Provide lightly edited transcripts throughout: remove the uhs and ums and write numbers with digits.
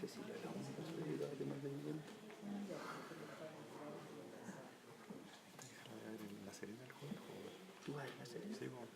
Cecilia, la única posibilidad de temas de vivienda. ¿La Serena el juego? ¿Tú vas a la Serena? Sí, bueno.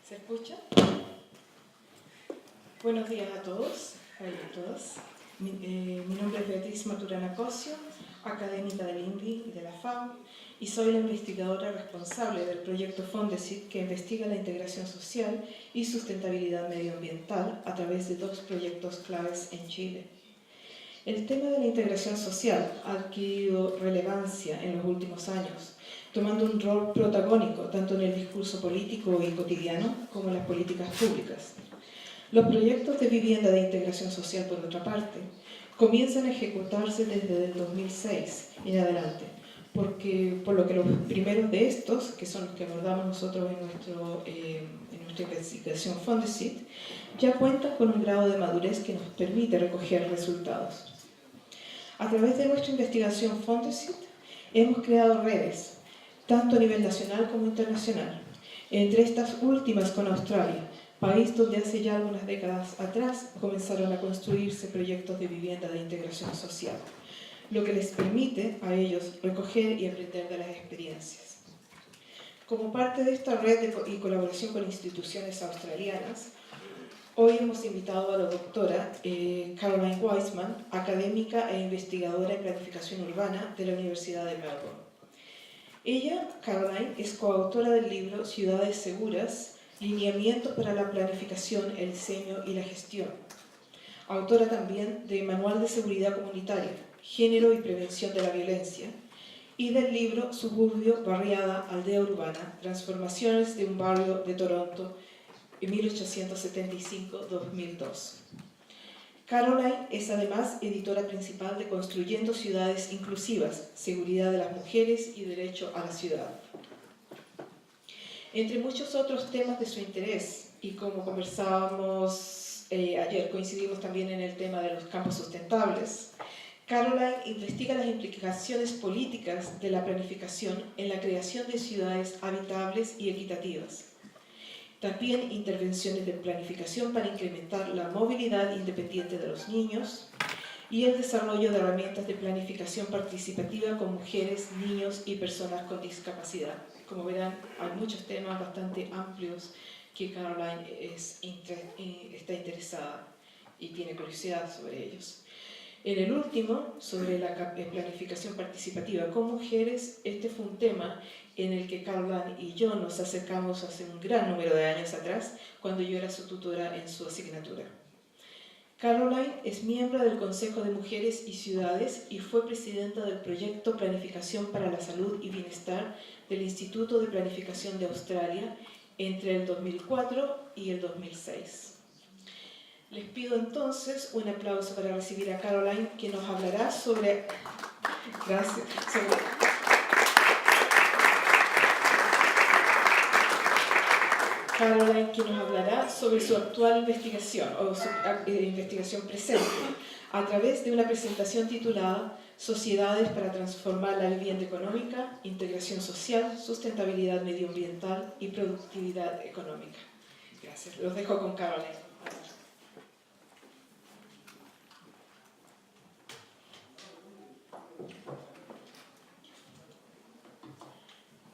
¿Se escucha? Buenos días a todos, a todas. Mi nombre es Beatriz Maturana Cosio, académica del INDI y de la FAO, y soy la investigadora responsable del proyecto Fondecyt que investiga la integración social y sustentabilidad medioambiental a través de 2 proyectos claves en Chile. El tema de la integración social ha adquirido relevancia en los últimos años, tomando un rol protagónico tanto en el discurso político y cotidiano como en las políticas públicas. Los proyectos de vivienda de integración social, por otra parte, comienzan a ejecutarse desde el 2006 en adelante, por lo que los primeros de estos, que son los que abordamos nosotros en nuestra investigación Fondecyt, ya cuentan con un grado de madurez que nos permite recoger resultados. A través de nuestra investigación Fondecyt hemos creado redes, tanto a nivel nacional como internacional, entre estas últimas con Australia, país donde hace ya algunas décadas atrás comenzaron a construirse proyectos de vivienda de integración social, lo que les permite a ellos recoger y aprender de las experiencias. Como parte de esta red y colaboración con instituciones australianas, hoy hemos invitado a la doctora Caroline Weissman, académica e investigadora en planificación urbana de la Universidad de Melbourne. Ella, Caroline, es coautora del libro Ciudades Seguras, Lineamientos para la Planificación, el Diseño y la Gestión. Autora también de Manual de Seguridad Comunitaria, Género y Prevención de la Violencia, y del libro Suburbio, Barriada, Aldea Urbana, Transformaciones de un Barrio de Toronto, en 1875-2002. Caroline es además editora principal de Construyendo Ciudades Inclusivas, Seguridad de las Mujeres y Derecho a la Ciudad. Entre muchos otros temas de su interés, y como conversábamos ayer, coincidimos también en el tema de los campos sustentables, Caroline investiga las implicaciones políticas de la planificación en la creación de ciudades habitables y equitativas. También intervenciones de planificación para incrementar la movilidad independiente de los niños y el desarrollo de herramientas de planificación participativa con mujeres, niños y personas con discapacidad. Como verán, hay muchos temas bastante amplios que Caroline está interesada y tiene curiosidad sobre ellos. En el último, sobre la planificación participativa con mujeres, este fue un tema en el que Caroline y yo nos acercamos hace un gran número de años atrás, cuando yo era su tutora en su asignatura. Caroline es miembro del Consejo de Mujeres y Ciudades y fue presidenta del proyecto Planificación para la Salud y Bienestar del Instituto de Planificación de Australia entre el 2004 y el 2006. Les pido entonces un aplauso para recibir a Caroline, que nos hablará sobre... Gracias. Caroline, que nos hablará sobre su actual investigación, o su investigación presente, a través de una presentación titulada Sociedades para transformar la vivienda económica, integración social, sustentabilidad medioambiental y productividad económica. Gracias. Los dejo con Caroline.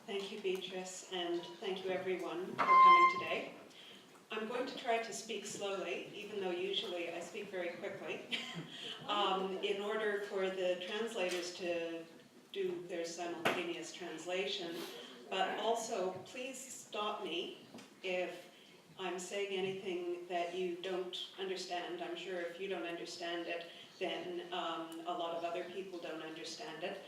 Thank you, Beatrice, and thank you everyone for coming today. I'm going to try to speak slowly, even though usually I speak very quickly, in order for the translators to do their simultaneous translation. But also, please stop me if I'm saying anything that you don't understand. I'm sure if you don't understand it, then a lot of other people don't understand it.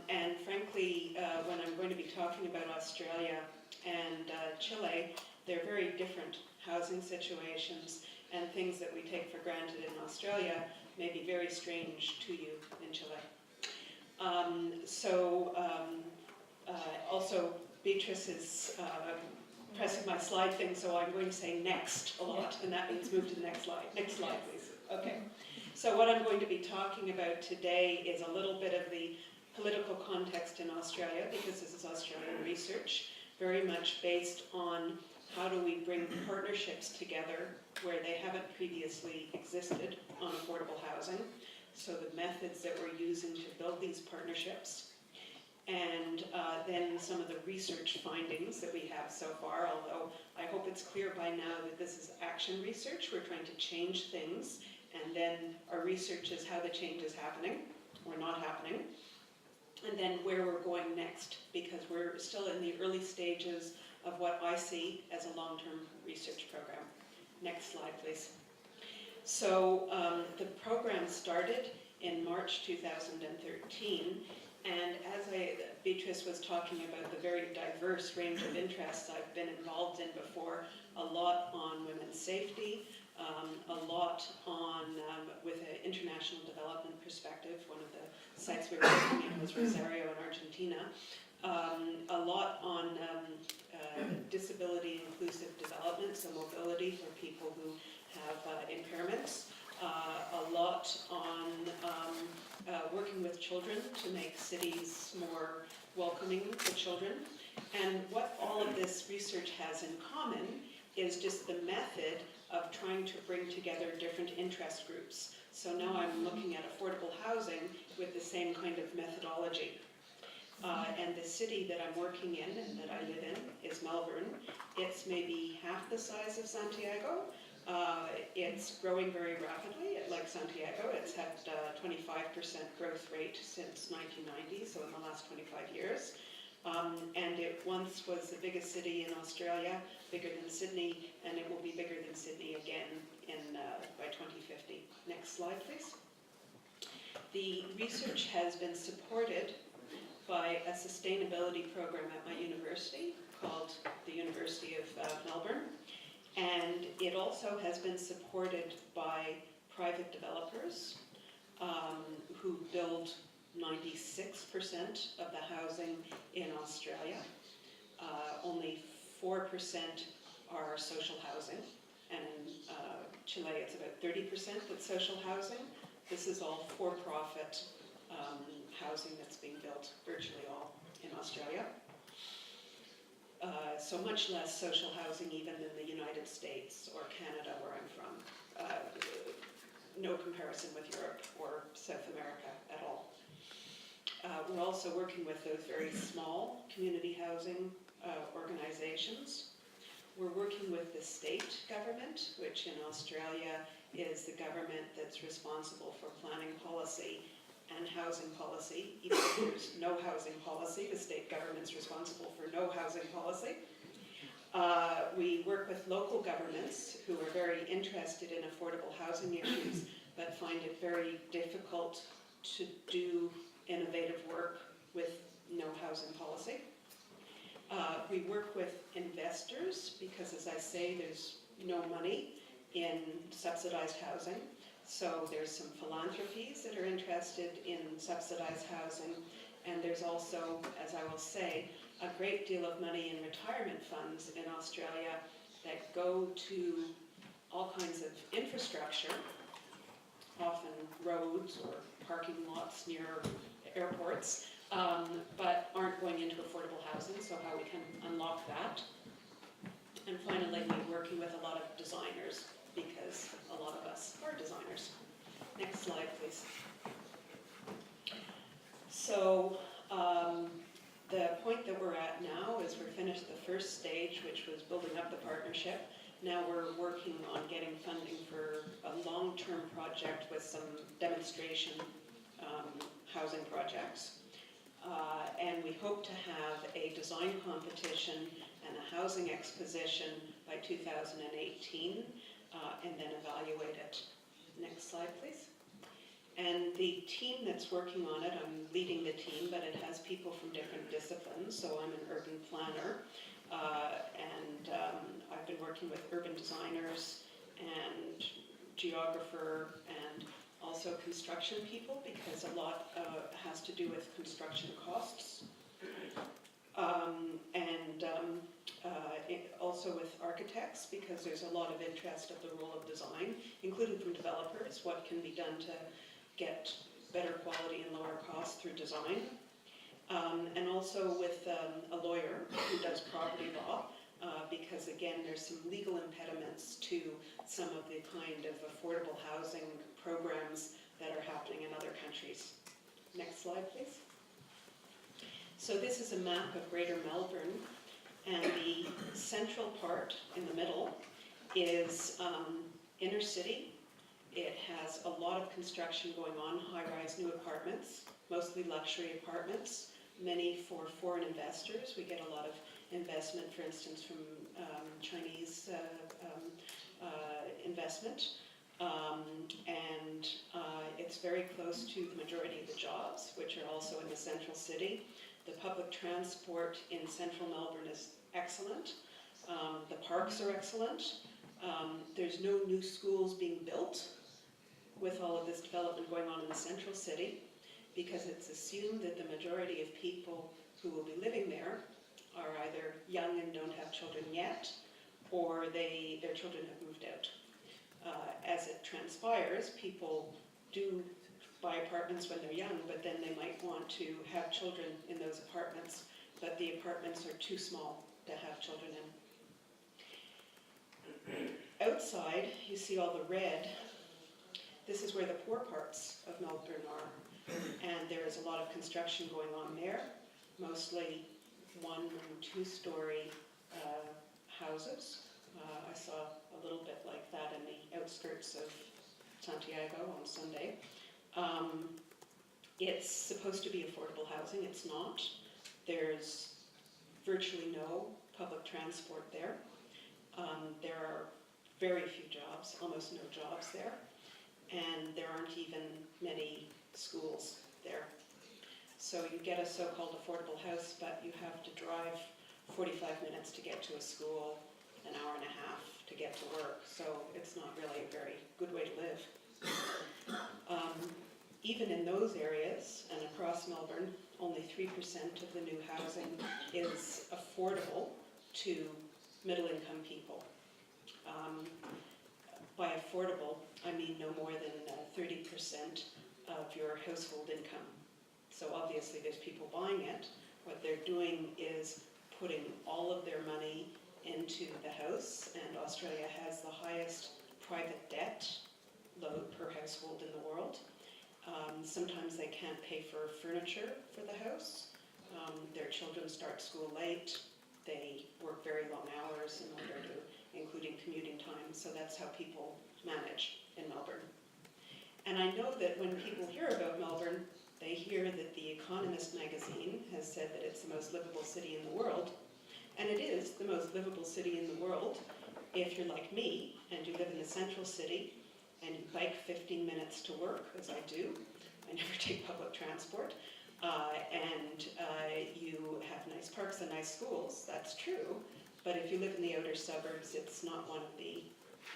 And frankly, when I'm going to be talking about Australia and Chile, they're very different housing situations, and things that we take for granted in Australia may be very strange to you in Chile. Also, Beatrice is pressing my slide thing, so I'm going to say next a lot, and that means move to the next slide. Next slide, please. Okay. So what I'm going to be talking about today is a little bit of the political context in Australia, because this is Australian research, very much based on how do we bring partnerships together where they haven't previously existed on affordable housing. So the methods that we're using to build these partnerships, and then some of the research findings that we have so far, although I hope it's clear by now that this is action research. We're trying to change things, and then our research is how the change is happening or not happening. And then where we're going next, because we're still in the early stages of what I see as a long-term research program. Next slide, please. So the program started in March 2013, and as Beatrice was talking about the very diverse range of interests I've been involved in before, a lot on women's safety, a lot on, with an international development perspective. One of the sites we were working in was Rosario in Argentina. A lot on disability inclusive development, so mobility for people who have impairments. A lot on working with children to make cities more welcoming for children. And what all of this research has in common is just the method of trying to bring together different interest groups. So now I'm looking at affordable housing with the same kind of methodology. And the city that I'm working in and that I live in is Melbourne. It's maybe half the size of Santiago. It's growing very rapidly, like Santiago. It's had 25% growth rate since 1990, so in the last 25 years. And it once was the biggest city in Australia, bigger than Sydney, and it will be bigger than Sydney again by 2050. Next slide, please. The research has been supported by a sustainability program at my university called the University of Melbourne, and it also has been supported by private developers who build 96% of the housing in Australia. Only 4% are social housing, and in Chile it's about 30% that's social housing. This is all for-profit housing that's being built, virtually all in Australia. So much less social housing even than the United States or Canada, where I'm from. No comparison with Europe or South America at all. We're also working with those very small community housing organizations. We're working with the state government, which in Australia is the government that's responsible for planning policy and housing policy. Even if there's no housing policy, the state government's responsible for no housing policy. We work with local governments who are very interested in affordable housing issues, but find it very difficult to do innovative work with no housing policy. We work with investors because, as I say, there's no money in subsidized housing. So there's some philanthropies that are interested in subsidized housing, and there's also, as I will say, a great deal of money in retirement funds in Australia that go to all kinds of infrastructure, often roads or parking lots near airports, but aren't going into affordable housing, so how we can unlock that. And finally, we're working with a lot of designers, because a lot of us are designers. Next slide, please. So the point that we're at now is we're finished the first stage, which was building up the partnership. Now we're working on getting funding for a long-term project with some demonstration housing projects. And we hope to have a design competition and a housing exposition by 2018, and then evaluate it. Next slide, please. And the team that's working on it, I'm leading the team, but it has people from different disciplines. So I'm an urban planner, and I've been working with urban designers and geographer and also construction people, because a lot has to do with construction costs. Also with architects, because there's a lot of interest of the role of design, including from developers, what can be done to get better quality and lower costs through design. And also with a lawyer who does property law, because again, there's some legal impediments to some of the kind of affordable housing programs that are happening in other countries. Next slide, please. So this is a map of Greater Melbourne, and the central part in the middle is inner city. It has a lot of construction going on, high-rise new apartments, mostly luxury apartments, many for foreign investors. We get a lot of investment, for instance, from Chinese investment. It's very close to the majority of the jobs, which are also in the central city. The public transport in central Melbourne is excellent. The parks are excellent. There's no new schools being built with all of this development going on in the central city, because it's assumed that the majority of people who will be living there are either young and don't have children yet, or their children have moved out. As it transpires, people do buy apartments when they're young, but then they might want to have children in those apartments, but the apartments are too small to have children in. Outside, you see all the red. This is where the poor parts of Melbourne are, and there is a lot of construction going on there, mostly 1- and 2-story houses. I saw a little bit like that in the outskirts of Santiago on Sunday. It's supposed to be affordable housing. It's not. There's virtually no public transport there. There are very few jobs, almost no jobs there, and there aren't even many schools there. So you get a so-called affordable house, but you have to drive 45 minutes to get to a school, an hour and a half to get to work, so it's not really a very good way to live. even in those areas and across Melbourne, only 3% of the new housing is affordable to middle-income people. By affordable, I mean no more than 30% of your household income. So obviously there's people buying it. What they're doing is putting all of their money into the house, and Australia has the highest private debt load per household in the world. Sometimes they can't pay for furniture for the house. Their children start school late. They work very long hours in order to, including commuting time, so that's how people manage in Melbourne. And I know that when people hear about Melbourne, they hear that The Economist magazine has said that it's the most livable city in the world, and it is the most livable city in the world if you're like me and you live in the central city and you bike 15 minutes to work, as I do. I never take public transport. And you have nice parks and nice schools, that's true. But if you live in the outer suburbs, it's not one of the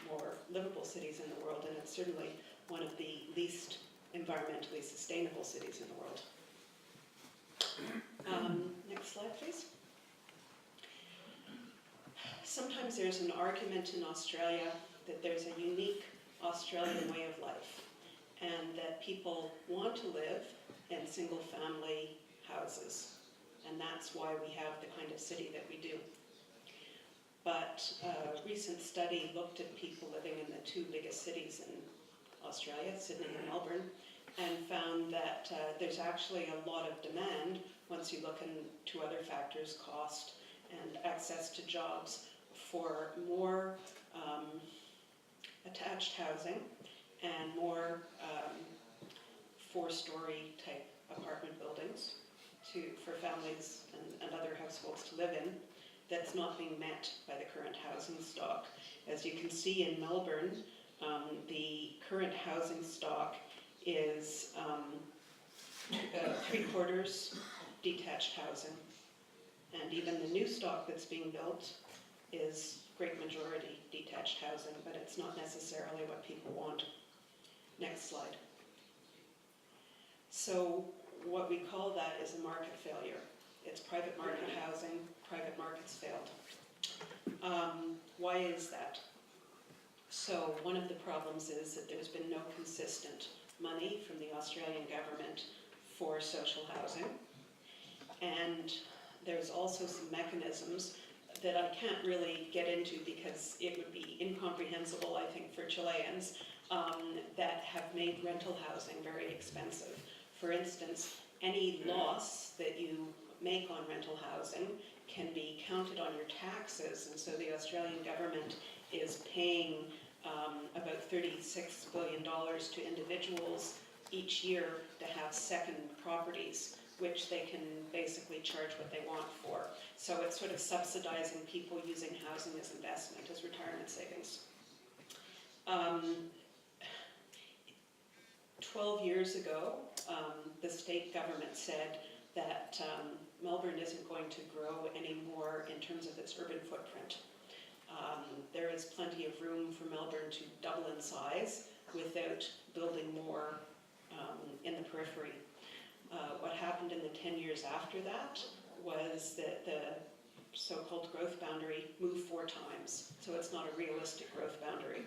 more livable cities in the world, and it's certainly one of the least environmentally sustainable cities in the world. Next slide, please. Sometimes there's an argument in Australia that there's a unique Australian way of life, and that people want to live in single-family houses, and that's why we have the kind of city that we do. But a recent study looked at people living in the two biggest cities in Australia, Sydney and Melbourne, and found that there's actually a lot of demand once you look into other factors, cost and access to jobs, for more attached housing and more four-story type apartment buildings for families and other households to live in. That's not being met by the current housing stock. As you can see in Melbourne, the current housing stock is 3/4 detached housing. And even the new stock that's being built is great majority detached housing, but it's not necessarily what people want. Next slide. So what we call that is a market failure. It's private market housing, private markets failed. Why is that? So one of the problems is that there's been no consistent money from the Australian government for social housing. And there's also some mechanisms that I can't really get into because it would be incomprehensible, I think, for Chileans, that have made rental housing very expensive. For instance, any loss that you make on rental housing can be counted on your taxes, and so the Australian government is paying about $36 billion to individuals each year to have second properties, which they can basically charge what they want for. So it's sort of subsidizing people using housing as investment, as retirement savings. 12 years ago, the state government said that Melbourne isn't going to grow anymore in terms of its urban footprint. There is plenty of room for Melbourne to double in size without building more in the periphery. What happened in the 10 years after that was that the so-called growth boundary moved 4 times, so it's not a realistic growth boundary.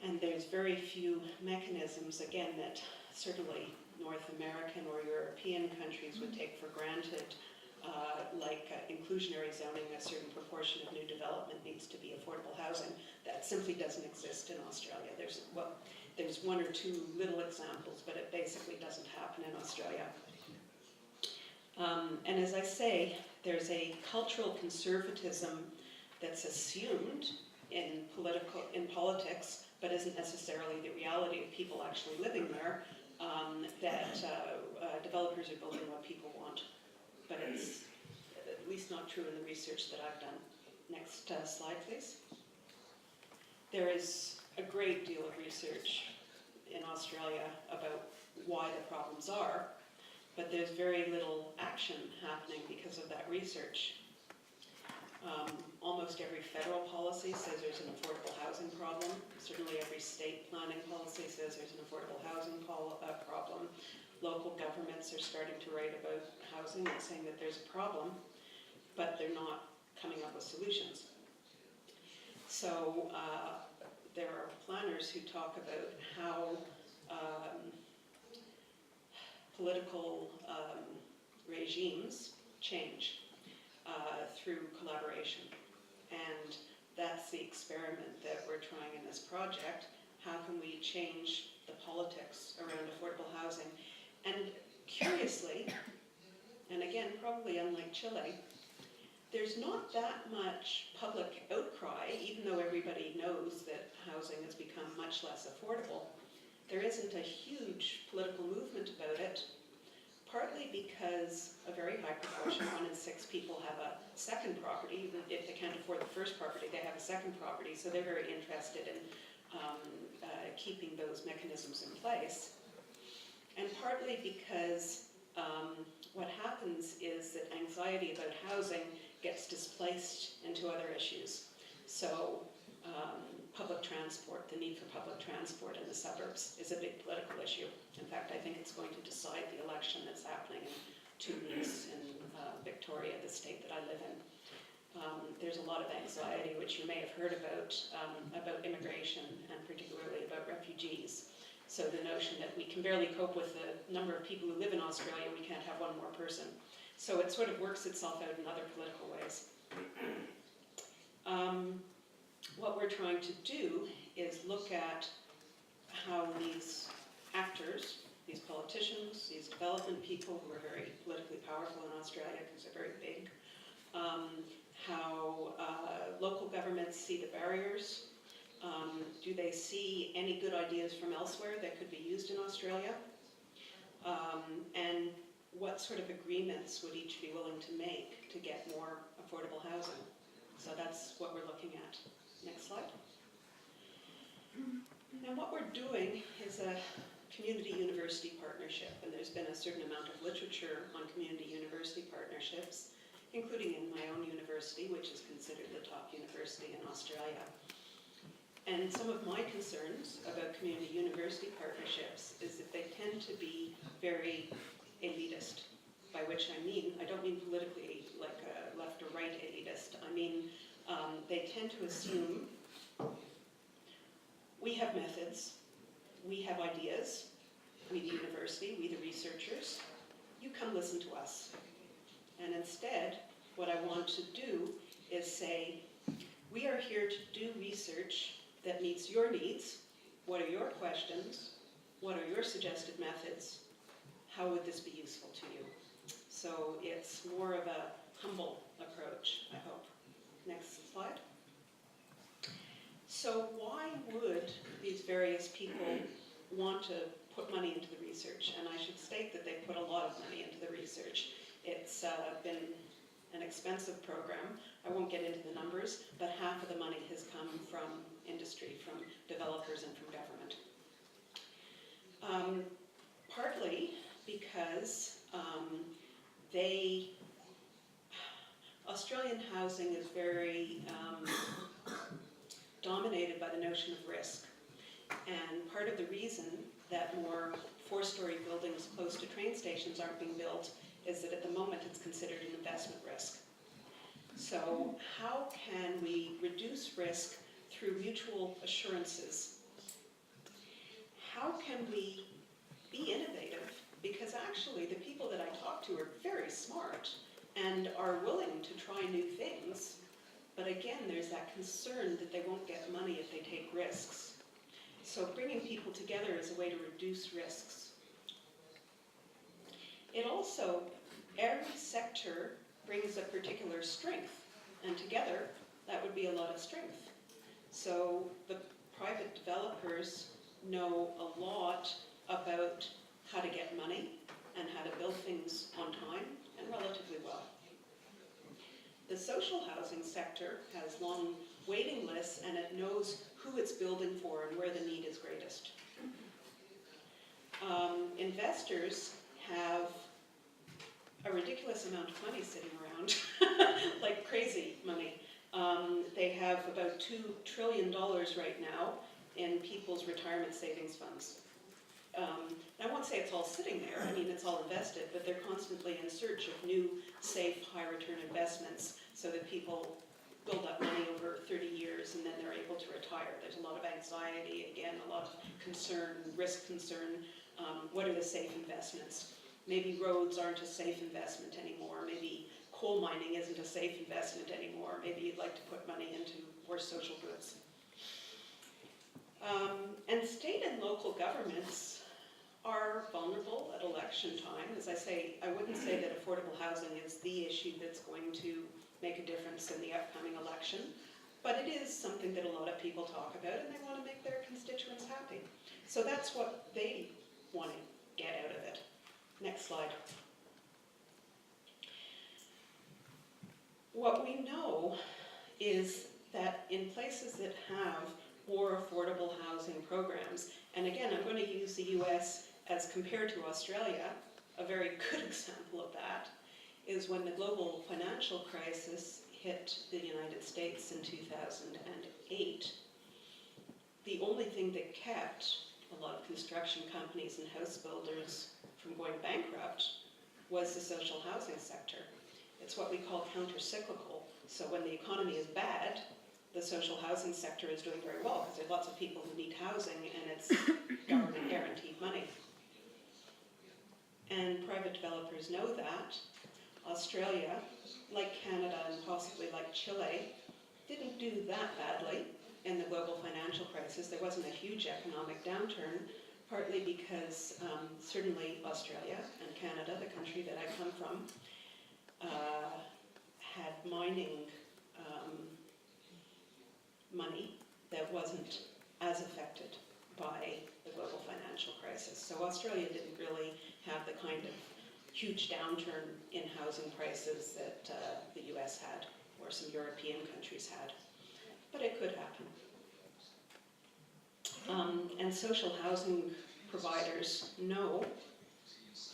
And there's very few mechanisms, again, that certainly North American or European countries would take for granted, like inclusionary zoning. A certain proportion of new development needs to be affordable housing. That simply doesn't exist in Australia. There's 1 or 2 little examples, but it basically doesn't happen in Australia. And as I say, there's a cultural conservatism that's assumed in politics, but isn't necessarily the reality of people actually living there, that developers are building what people want. But it's at least not true in the research that I've done. Next slide, please. There is a great deal of research in Australia about why the problems are, but there's very little action happening because of that research. Almost every federal policy says there's an affordable housing problem. Certainly every state planning policy says there's an affordable housing problem. Local governments are starting to write about housing and saying that there's a problem, but they're not coming up with solutions. So there are planners who talk about how political regimes change through collaboration. And that's the experiment that we're trying in this project. How can we change the politics around affordable housing? And curiously, and again, probably unlike Chile, there's not that much public outcry, even though everybody knows that housing has become much less affordable. There isn't a huge political movement about it, partly because a very high proportion, 1 in 6 people have a second property. Even if they can't afford the first property, they have a second property, so they're very interested in keeping those mechanisms in place. And partly because what happens is that anxiety about housing gets displaced into other issues. So public transport, the need for public transport in the suburbs is a big political issue. In fact, I think it's going to decide the election that's happening in 2 weeks in Victoria, the state that I live in. There's a lot of anxiety, which you may have heard about immigration and particularly about refugees. So the notion that we can barely cope with the number of people who live in Australia, we can't have one more person. So it sort of works itself out in other political ways. What we're trying to do is look at how these actors, these politicians, these development people who are very politically powerful in Australia because they're very big, how local governments see the barriers. Do they see any good ideas from elsewhere that could be used in Australia? And what sort of agreements would each be willing to make to get more affordable housing? So that's what we're looking at. Next slide. Now what we're doing is a community-university partnership, and there's been a certain amount of literature on community-university partnerships, including in my own university, which is considered the top university in Australia. And some of my concerns about community university partnerships is that they tend to be very elitist, by which I mean, I don't mean politically like a left or right elitist, I mean they tend to assume we have methods, we have ideas, we the university, we the researchers, you come listen to us. And instead, what I want to do is say, we are here to do research that meets your needs. What are your questions? What are your suggested methods? How would this be useful to you? So it's more of a humble approach, I hope. Next slide. So why would these various people want to put money into the research? And I should state that they put a lot of money into the research. It's been an expensive program. I won't get into the numbers, but half of the money has come from industry, from developers and from government. Partly because Australian housing is very dominated by the notion of risk. And part of the reason that more 4-story buildings close to train stations aren't being built is that at the moment it's considered an investment risk. So how can we reduce risk through mutual assurances? How can we be innovative? Because actually the people that I talk to are very smart and are willing to try new things. But again, there's that concern that they won't get money if they take risks. So bringing people together is a way to reduce risks. It also, every sector brings a particular strength, and together that would be a lot of strength. So the private developers know a lot about how to get money and how to build things on time and relatively well. The social housing sector has long waiting lists and it knows who it's building for and where the need is greatest. Investors have a ridiculous amount of money sitting around, like crazy money. They have have about $2 trillion right now in people's retirement savings funds. I won't say it's all sitting there, I mean it's all invested, but they're constantly in search of new, safe, high return investments so that people build up money over 30 years and then they're able to retire. There's a lot of anxiety, again, a lot of concern, risk concern. What are the safe investments? Maybe roads aren't a safe investment anymore. Maybe coal mining isn't a safe investment anymore. Maybe you'd like to put money into more social goods. And state and local governments are vulnerable at election time. As I say, I wouldn't say that affordable housing is the issue that's going to make a difference in the upcoming election, but it is something that a lot of people talk about and they want to make their constituents happy. So that's what they want to get out of it. Next slide. What we know is that in places that have more affordable housing programs, and again, I'm going to use the US as compared to Australia, a very good example of that is when the global financial crisis hit the United States in 2008. The only thing that kept a lot of construction companies and house builders from going bankrupt was the social housing sector. It's what we call counter-cyclical. So when the economy is bad, the social housing sector is doing very well because there are lots of people who need housing and it's government guaranteed money. And private developers know that. Australia, like Canada and possibly like Chile, didn't do that badly in the global financial crisis. There wasn't a huge economic downturn, partly because certainly Australia and Canada, the country that I come from, had mining money that wasn't as affected by the global financial crisis. So Australia didn't really have the kind of huge downturn in housing prices that the US had, or some European countries had. But it could happen. And social housing providers know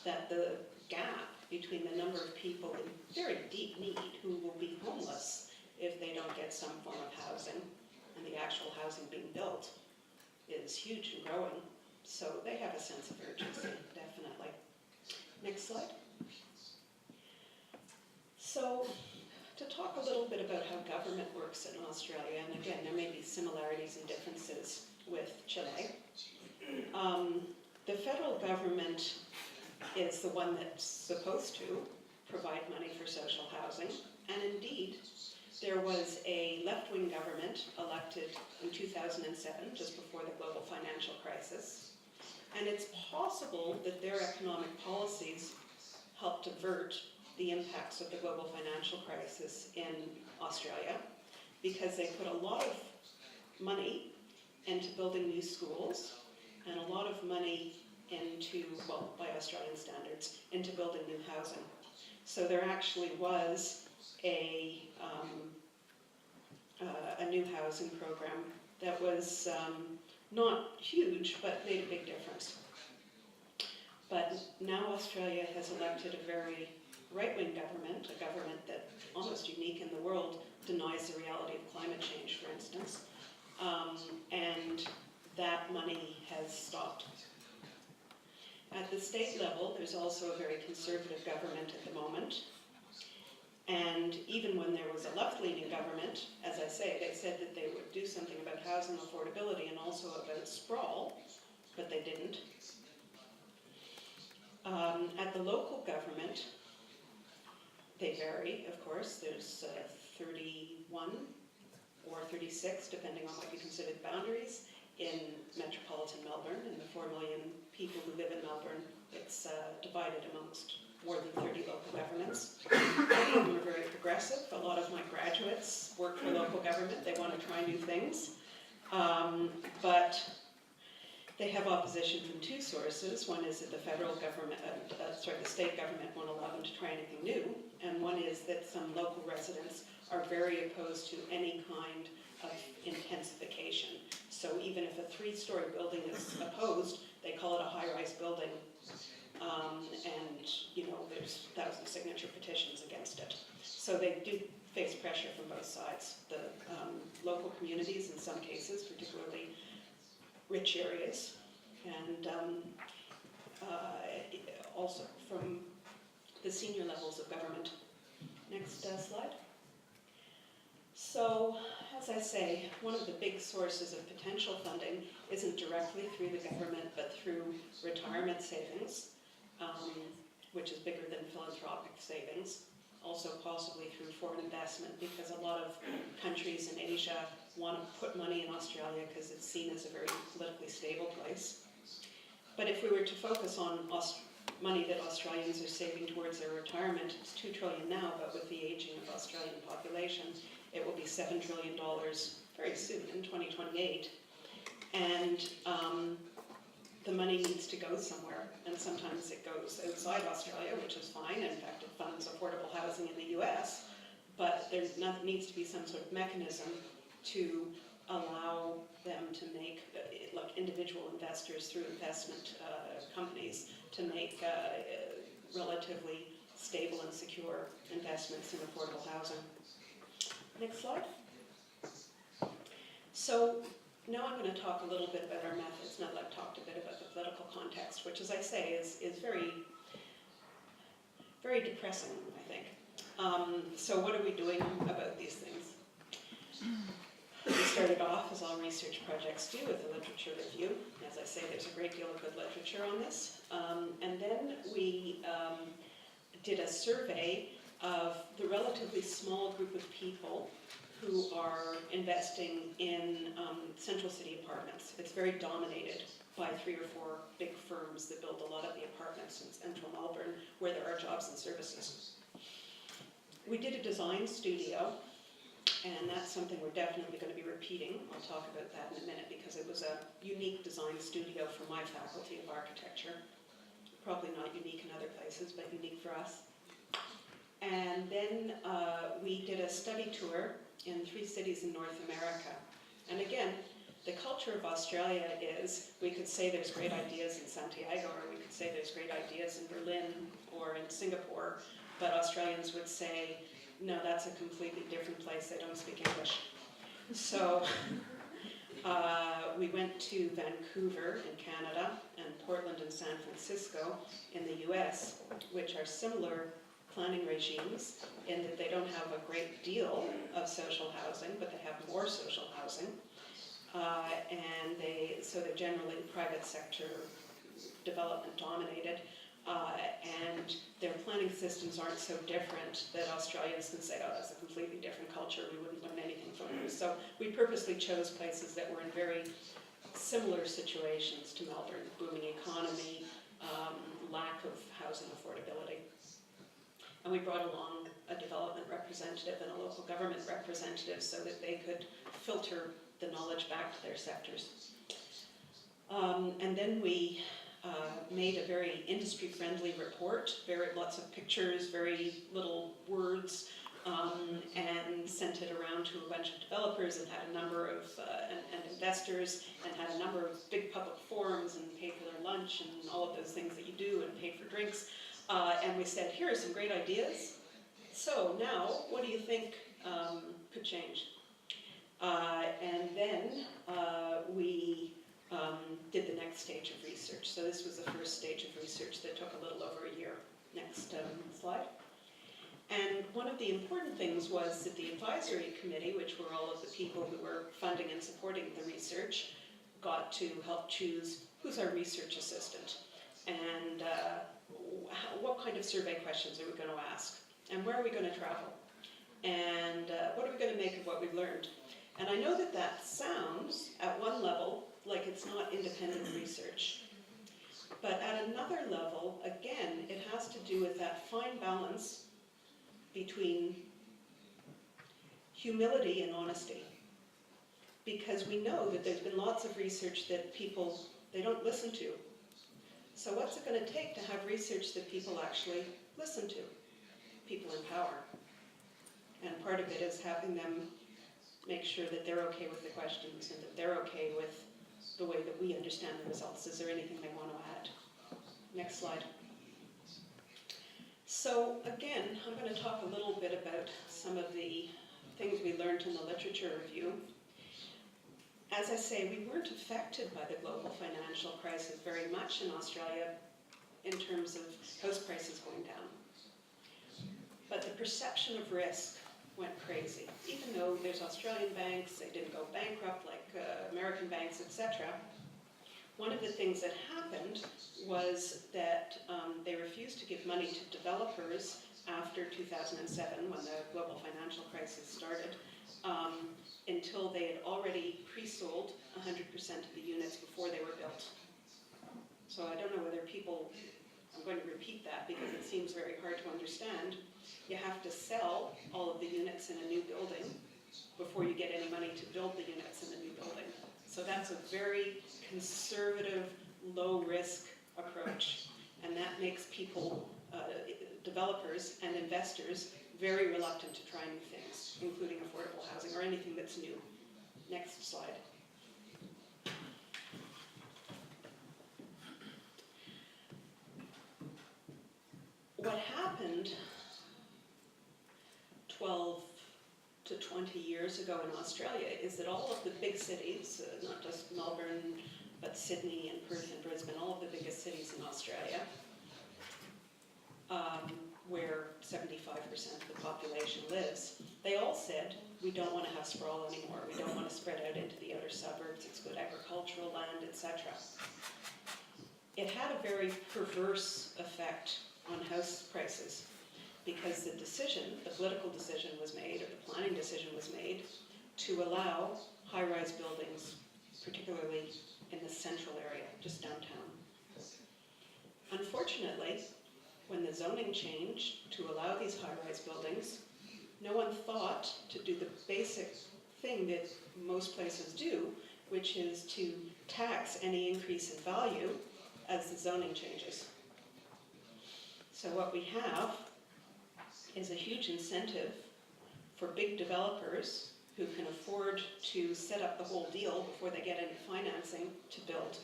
that the gap between the number of people in very deep need who will be homeless if they don't get some form of housing and the actual housing being built is huge and growing. So they have a sense of urgency, definitely. Next slide. So to talk a little bit about how government works in Australia, and again, there may be similarities and differences with Chile. The federal government is the one that's supposed to provide money for social housing, and indeed, there was a left-wing government elected in 2007, just before the global financial crisis, and it's possible that their economic policies helped avert the impacts of the global financial crisis in Australia, because they put a lot of money into building new schools and a lot of money into, well, by Australian standards, into building new housing. So there actually was a new housing program that was not huge, but made a big difference. But now Australia has elected a very right-wing government, a government that, almost unique in the world, denies the reality of climate change, for instance. And that money has stopped. At the state level, there's also a very conservative government at the moment. And even when there was a left-leaning government, as I say, they said that they would do something about housing affordability and also about sprawl, but they didn't. At the local government, they vary, of course. There's 31 or 36, depending on what you consider the boundaries, in metropolitan Melbourne. And the 4 million people who live in Melbourne, it's divided amongst more than 30 local governments. Many of them are very progressive. A lot of my graduates work for local government. They want to try new things. But they have opposition from two sources. One is that the federal government, the state government won't allow them to try anything new. And one is that some local residents are very opposed to any kind of intensification. So even if a 3-story building is opposed, they call it a high-rise building. And you know, there's 1,000 signature petitions against it. So they do face pressure from both sides. The local communities in some cases, particularly rich areas, and also from the senior levels of government. Next slide. So, as I say, one of the big sources of potential funding isn't directly through the government, but through retirement savings, which is bigger than philanthropic savings. Also possibly through foreign investment, because a lot of countries in Asia want to put money in Australia because it's seen as a very politically stable place. But if we were to focus on money that Australians are saving towards their retirement, it's $2 trillion now, but with the aging of Australian population, it will be $7 trillion very soon, in 2028. And the money needs to go somewhere, and sometimes it goes outside Australia, which is fine. In fact, it funds affordable housing in the US, but there needs to be some sort of mechanism to allow them to make, like individual investors through investment companies, to make relatively stable and secure investments in affordable housing. Next slide. So now I'm going to talk a little bit about our methods, now that I've talked a bit about the political context, which, as I say, is very, very depressing, I think. So what are we doing about these things? We started off, as all research projects do, with a literature review. As I say, there's a great deal of good literature on this. And then we did a survey of the relatively small group of people who are investing in central city apartments. It's very dominated by 3 or 4 big firms that build a lot of the apartments in central Melbourne, where there are jobs and services. We did a design studio, and that's something we're definitely going to be repeating. I'll talk about that in a minute, because it was a unique design studio for my faculty of architecture. Probably not unique in other places, but unique for us. And then we did a study tour in 3 cities in North America. And again, the culture of Australia is, we could say there's great ideas in Santiago, or we could say there's great ideas in Berlin or in Singapore, but Australians would say, no, that's a completely different place, they don't speak English. So we went to Vancouver in Canada and Portland and San Francisco in the US, which are similar planning regimes in that they don't have a great deal of social housing, but they have more social housing. And so they're generally private sector development dominated. And their planning systems aren't so different that Australians can say, oh, that's a completely different culture, we wouldn't learn anything from them. So we purposely chose places that were in very similar situations to Melbourne: booming economy, lack of housing affordability. And we brought along a development representative and a local government representative so that they could filter the knowledge back to their sectors. And then we made a very industry-friendly report, lots of pictures, very little words, and sent it around to a bunch of developers, and had a number of, and investors, and had a number of big public forums, and paid for their lunch, and all of those things that you do, and paid for drinks. And we said, here are some great ideas. So now, what do you think could change? And then we did the next stage of research. So this was the first stage of research that took a little over a year. Next slide. And one of the important things was that the advisory committee, which were all of the people who were funding and supporting the research, got to help choose who's our research assistant, and what kind of survey questions are we going to ask, and where are we going to travel, and what are we going to make of what we've learned. And I know that that sounds, at one level, like it's not independent research. But at another level, again, it has to do with that fine balance between humility and honesty. Because we know that there's been lots of research that people, they don't listen to. So what's it going to take to have research that people actually listen to? People in power. And part of it is having them make sure that they're okay with the questions, and that they're okay with the way that we understand the results. Is there anything they want to add? Next slide. So again, I'm going to talk a little bit about some of the things we learned in the literature review. as I say, we weren't affected by the global financial crisis very much in Australia in terms of house prices going down. But the perception of risk went crazy. Even though there's Australian banks, they didn't go bankrupt like American banks, etc. One of the things that happened was that they refused to give money to developers after 2007, when the global financial crisis started, until they had already pre-sold 100% of the units before they were built. So I don't know whether people, I'm going to repeat that because it seems very hard to understand. You have to sell all of the units in a new building before you get any money to build the units in the new building. So that's a very conservative, low-risk approach, and that makes people, developers and investors, very reluctant to try new things, including affordable housing or anything that's new. Next slide. What happened 12 to 20 years ago in Australia is that all of the big cities, not just Melbourne, but Sydney and Perth and Brisbane, all of the biggest cities in Australia, where 75% of the population lives, they all said, we don't want to have sprawl anymore, we don't want to spread out into the outer suburbs, it's good agricultural land, etc. It had a very perverse effect on house prices, because the decision, the political decision was made, or the planning decision was made, to allow high-rise buildings, particularly in the central area, just downtown. Unfortunately, when the zoning changed to allow these high-rise buildings, no one thought to do the basic thing that most places do, which is to tax any increase in value as the zoning changes. So what we have is a huge incentive for big developers who can afford to set up the whole deal before they get any financing to build.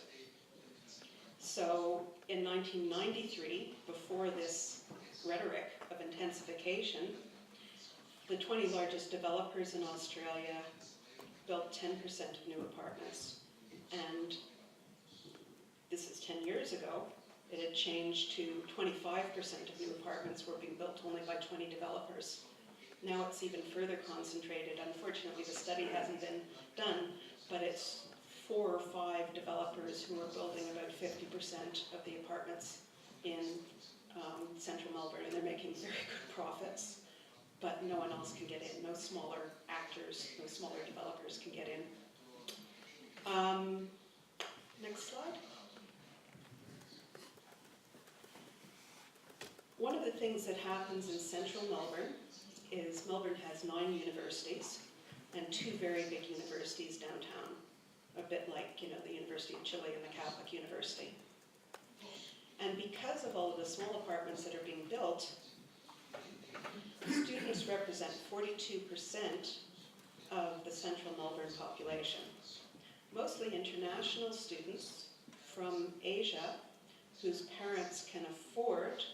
So in 1993, before this rhetoric of intensification, the 20 largest developers in Australia built 10% of new apartments. And this is 10 years ago. It had changed to 25% of new apartments were being built only by 20 developers. Now it's even further concentrated. Unfortunately, the study hasn't been done, but it's 4 or 5 developers who are building about 50% of the apartments in central Melbourne, and they're making very good profits, but no one else can get in. No smaller actors, no smaller developers can get in. Next slide. One of the things that happens in central Melbourne is Melbourne has 9 universities and 2 very big universities downtown, a bit like, the University of Chile and the Catholic University. And because of all of the small apartments that are being built, students represent 42% of the central Melbourne population. Mostly international students from Asia whose parents can afford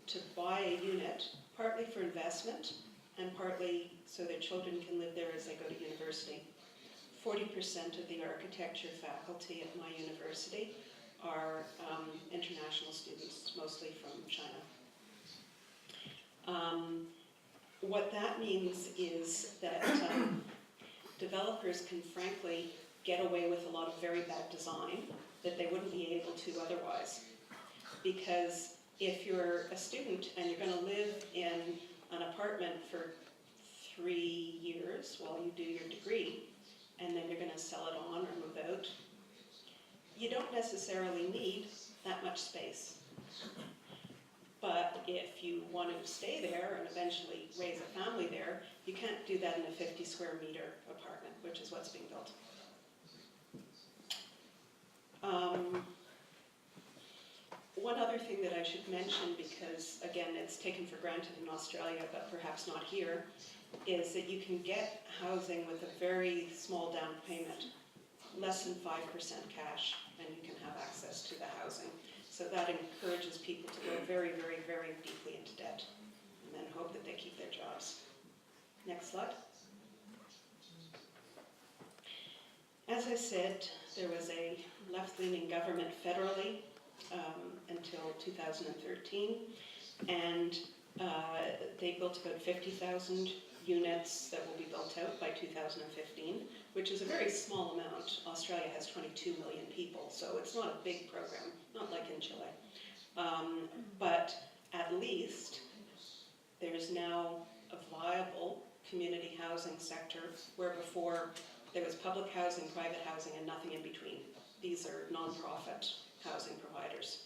to buy a unit, partly for investment and partly so their children can live there as they go to university. 40% of the architecture faculty at my university are international students, mostly from China. What that means is that developers can frankly get away with a lot of very bad design that they wouldn't be able to otherwise. Because if you're a student and you're going to live in an apartment for 3 years while you do your degree, and then you're going to sell it on or move out, you don't necessarily need that much space. But if you want to stay there and eventually raise a family there, you can't do that in a 50 square meter apartment, which is what's being built. One other thing that I should mention, because again it's taken for granted in Australia but perhaps not here, is that you can get housing with a very small down payment, less than 5% cash, and you can have access to the housing. So that encourages people to go very, very, very deeply into debt and then hope that they keep their jobs. Next slide. As as I said, there was a left-leaning government federally until 2013, and they built about 50,000 units that will be built out by 2015, which is a very small amount. Australia has 22 million people, so it's not a big program, not like in Chile. But at least there's now a viable community housing sector where before there was public housing, private housing, and nothing in between. These are non-profit housing providers.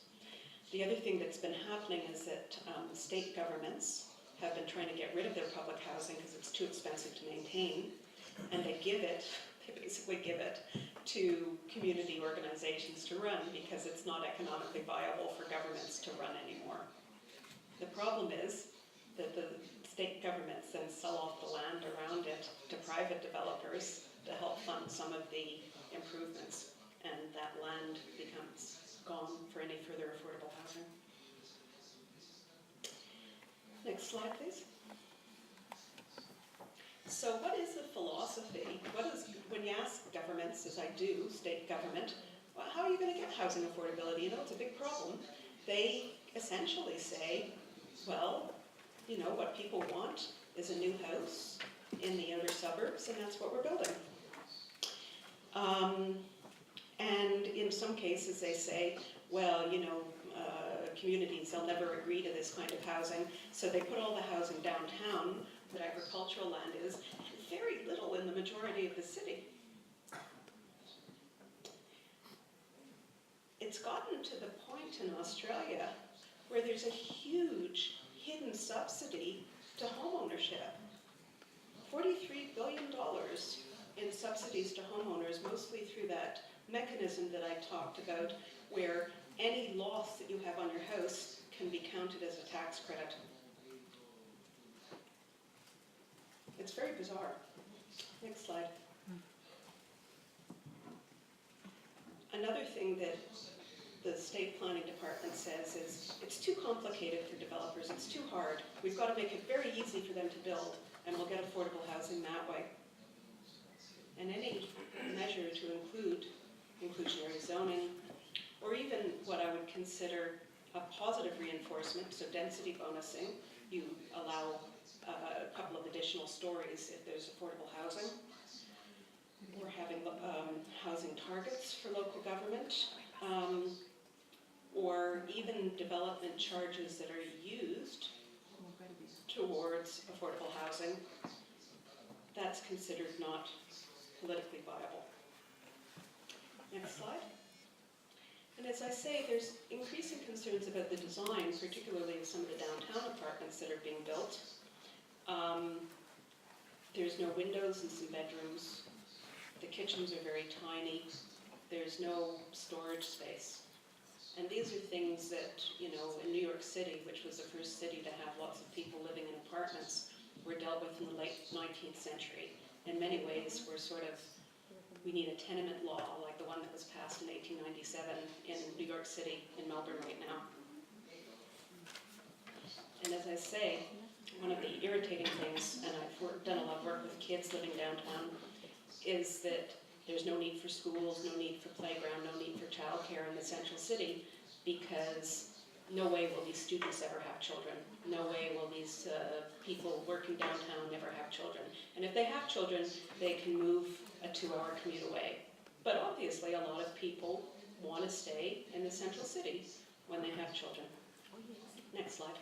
The other thing that's been happening is that state governments have been trying to get rid of their public housing because it's too expensive to maintain, and they basically give it to community organizations to run because it's not economically viable for governments to run anymore. The problem is that the state governments then sell off the land around it to private developers to help fund some of the improvements, and that land becomes gone for any further affordable housing. Next slide, please. So what is the philosophy? When you ask governments, as I do, state government, well, how are you going to get housing affordability? You know, it's a big problem. They essentially say, well, you know, what people want is a new house in the outer suburbs, and that's what we're building. And in some cases they say, well, you know, communities, they'll never agree to this kind of housing, so they put all the housing downtown, where agricultural land is, and very little in the majority of the city. It's gotten to the point in Australia where there's a huge hidden subsidy to homeownership. $43 billion in subsidies to homeowners, mostly through that mechanism that I talked about, where any loss that you have on your house can be counted as a tax credit. It's very bizarre. Next slide. Another thing that the state planning department says is it's too complicated for developers, it's too hard. We've got to make it very easy for them to build, and we'll get affordable housing that way. And any measure to include inclusionary zoning, or even what I would consider a positive reinforcement, so density bonusing, you allow a couple of additional stories if there's affordable housing. We're having housing targets for local government, or even development charges that are used towards affordable housing. That's considered not politically viable. Next slide. And as I say, there's increasing concerns about the design, particularly of some of the downtown apartments that are being built. There's no windows in some bedrooms. The kitchens are very tiny. There's no storage space. And these are things that, you know, in New York City, which was the first city to have lots of people living in apartments, were dealt with in the late 19th century. In many ways, we need a tenement law like the one that was passed in 1897 in New York City, in Melbourne right now. And as I say, one of the irritating things, and I've done a lot of work with kids living downtown, is that there's no need for schools, no need for playground, no need for childcare in the central city, because no way will these students ever have children. No way will these people working downtown never have children. And if they have children, they can move a 2-hour commute away. But obviously a lot of people want to stay in the central city when they have children. Next slide.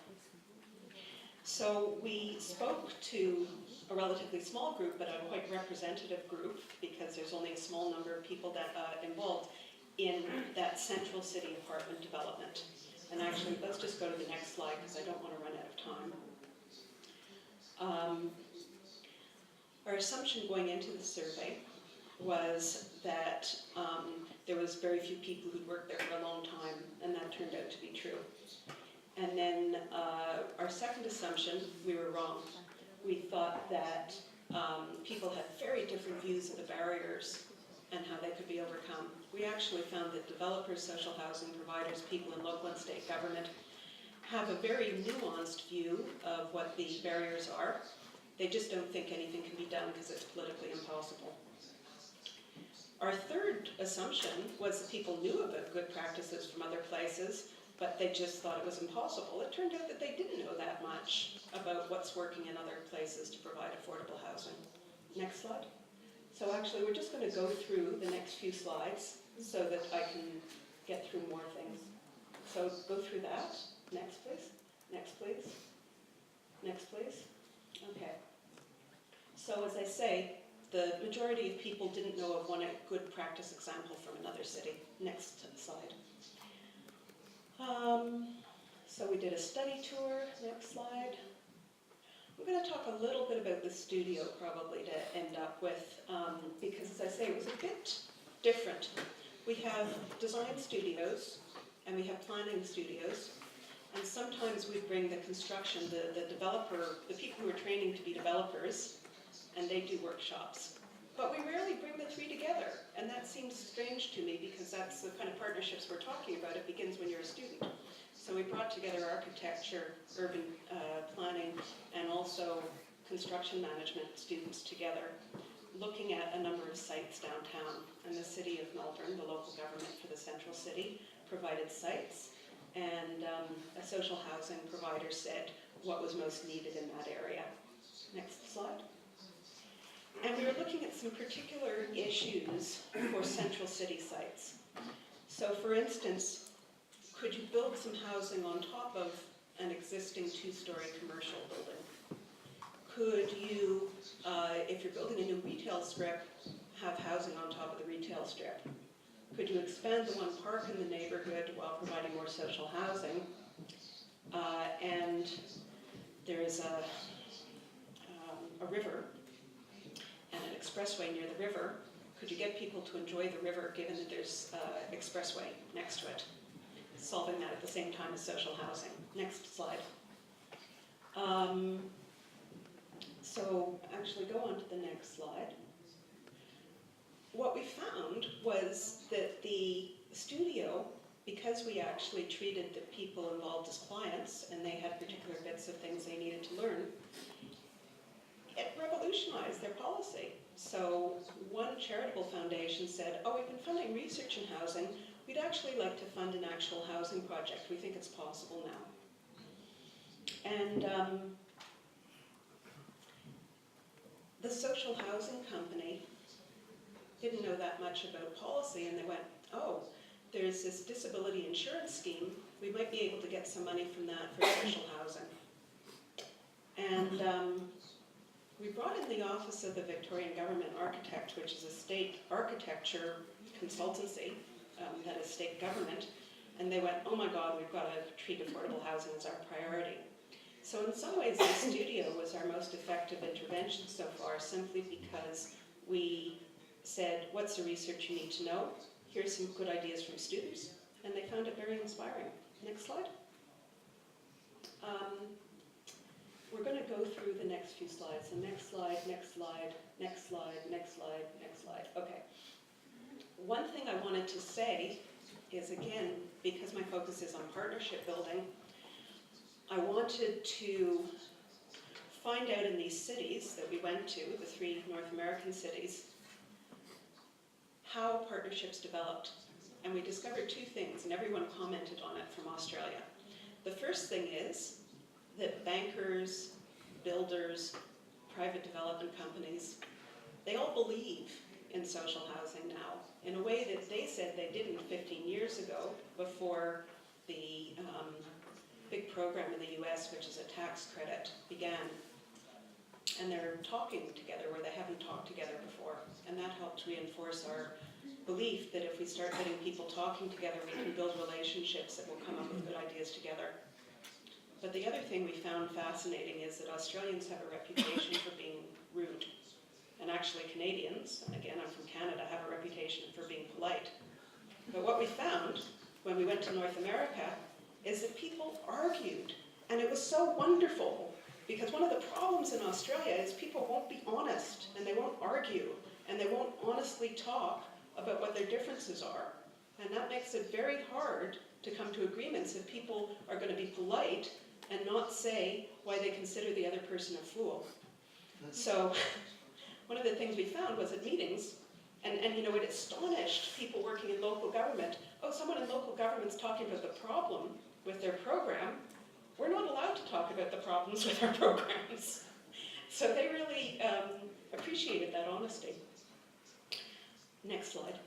So we spoke to a relatively small group, but a quite representative group, because there's only a small number of people that involved in that central city apartment development. And actually, let's just go to the next slide, because I don't want to run out of time. Our assumption going into the survey was that there was very few people who'd worked there for a long time, and that turned out to be true. And then our second assumption, we were wrong. We thought that people had very different views of the barriers and how they could be overcome. We actually found that developers, social housing providers, people in local and state government have a very nuanced view of what the barriers are. They just don't think anything can be done because it's politically impossible. Our Our third assumption was that people knew about good practices from other places, but they just thought it was impossible. It turned out that they didn't know that much about what's working in other places to provide affordable housing. Next slide. So actually, we're just going to go through the next few slides so that I can get through more things. So go through that. Next, please. Next, please. Next, please. Okay. So as I say, the majority of people didn't know of one good practice example from another city. Next slide. So we did a study tour. Next slide. I'm going to talk a little bit about the studio probably to end up with, because as I say, it was a bit different. We have design studios and we have planning studios, and sometimes we bring the construction, the developer, the people who are training to be developers, and they do workshops. But we rarely bring the three together, and that seems strange to me because that's the kind of partnerships we're talking about. It begins when you're a student. So we brought together architecture, urban planning, and also construction management students together, looking at a number of sites downtown. And the city of Melbourne, the local government for the central city, provided sites, and a social housing provider said what was most needed in that area. Next slide. And we were looking at some particular issues for central city sites. So for instance, could you build some housing on top of an existing two-story commercial building? Could you, if you're building a new retail strip, have housing on top of the retail strip? Could you expand the one park in the neighborhood while providing more social housing? And there is a river and an expressway near the river. Could you get people to enjoy the river given that there's an expressway next to it? Solving that at the same time as social housing. Next slide. So actually go on to the next slide. What we found was that the studio, because we actually treated the people involved as clients and they had particular bits of things they needed to learn, it revolutionized their policy. So one charitable foundation said, oh, we've been funding research in housing. We'd actually like to fund an actual housing project. We think it's possible now. And the social housing company didn't know that much about policy, and they went, oh, there's this disability insurance scheme. We might be able to get some money from that for social housing. And we brought in the Office of the Victorian Government Architect, which is a state architecture consultancy that is state government, and they went, oh my God, we've got to treat affordable housing as our priority. So in some ways, the studio was our most effective intervention so far, simply because we said, what's the research you need to know? Here's some good ideas from students, and they found it very inspiring. Next slide. We're going to go through the next few slides. The next slide, next slide, next slide, next slide, next slide. Okay. One thing I wanted to say is, again, because my focus is on partnership building, I wanted to find out in these cities that we went to, the 3 North American cities, how partnerships developed. And we discovered 2 things, and everyone commented on it from Australia. The first thing is that bankers, builders, private development companies, they all believe in social housing now in a way that they said they didn't 15 years ago, before the big program in the US, which is a tax credit, began. And they're talking together where they haven't talked together before. And that helped reinforce our belief that if we start getting people talking together, we can build relationships that will come up with good ideas together. But the other thing we found fascinating is that Australians have a reputation for being rude. And actually Canadians, and again I'm from Canada, have a reputation for being polite. But what we found when we went to North America is that people argued. And it was so wonderful, because one of the problems in Australia is people won't be honest, and they won't argue, and they won't honestly talk about what their differences are. And that makes it very hard to come to agreements if people are going to be polite and not say why they consider the other person a fool. So one of the things we found was at meetings, And you know, it astonished people working in local government. Oh, someone in local government's talking about the problem with their program. We're not allowed to talk about the problems with our programs. So they really appreciated that honesty. Next slide.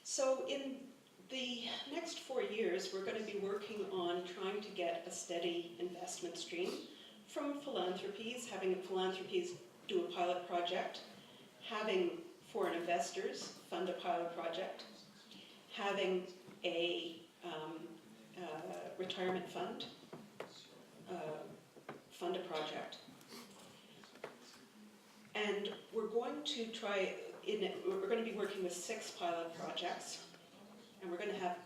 So in the next 4 years, we're going to be working on trying to get a steady investment stream from philanthropies, having philanthropies do a pilot project, having foreign investors fund a pilot project, having a retirement fund fund a project. And we're going to try, we're going to be working with 6 pilot projects, and we're going to have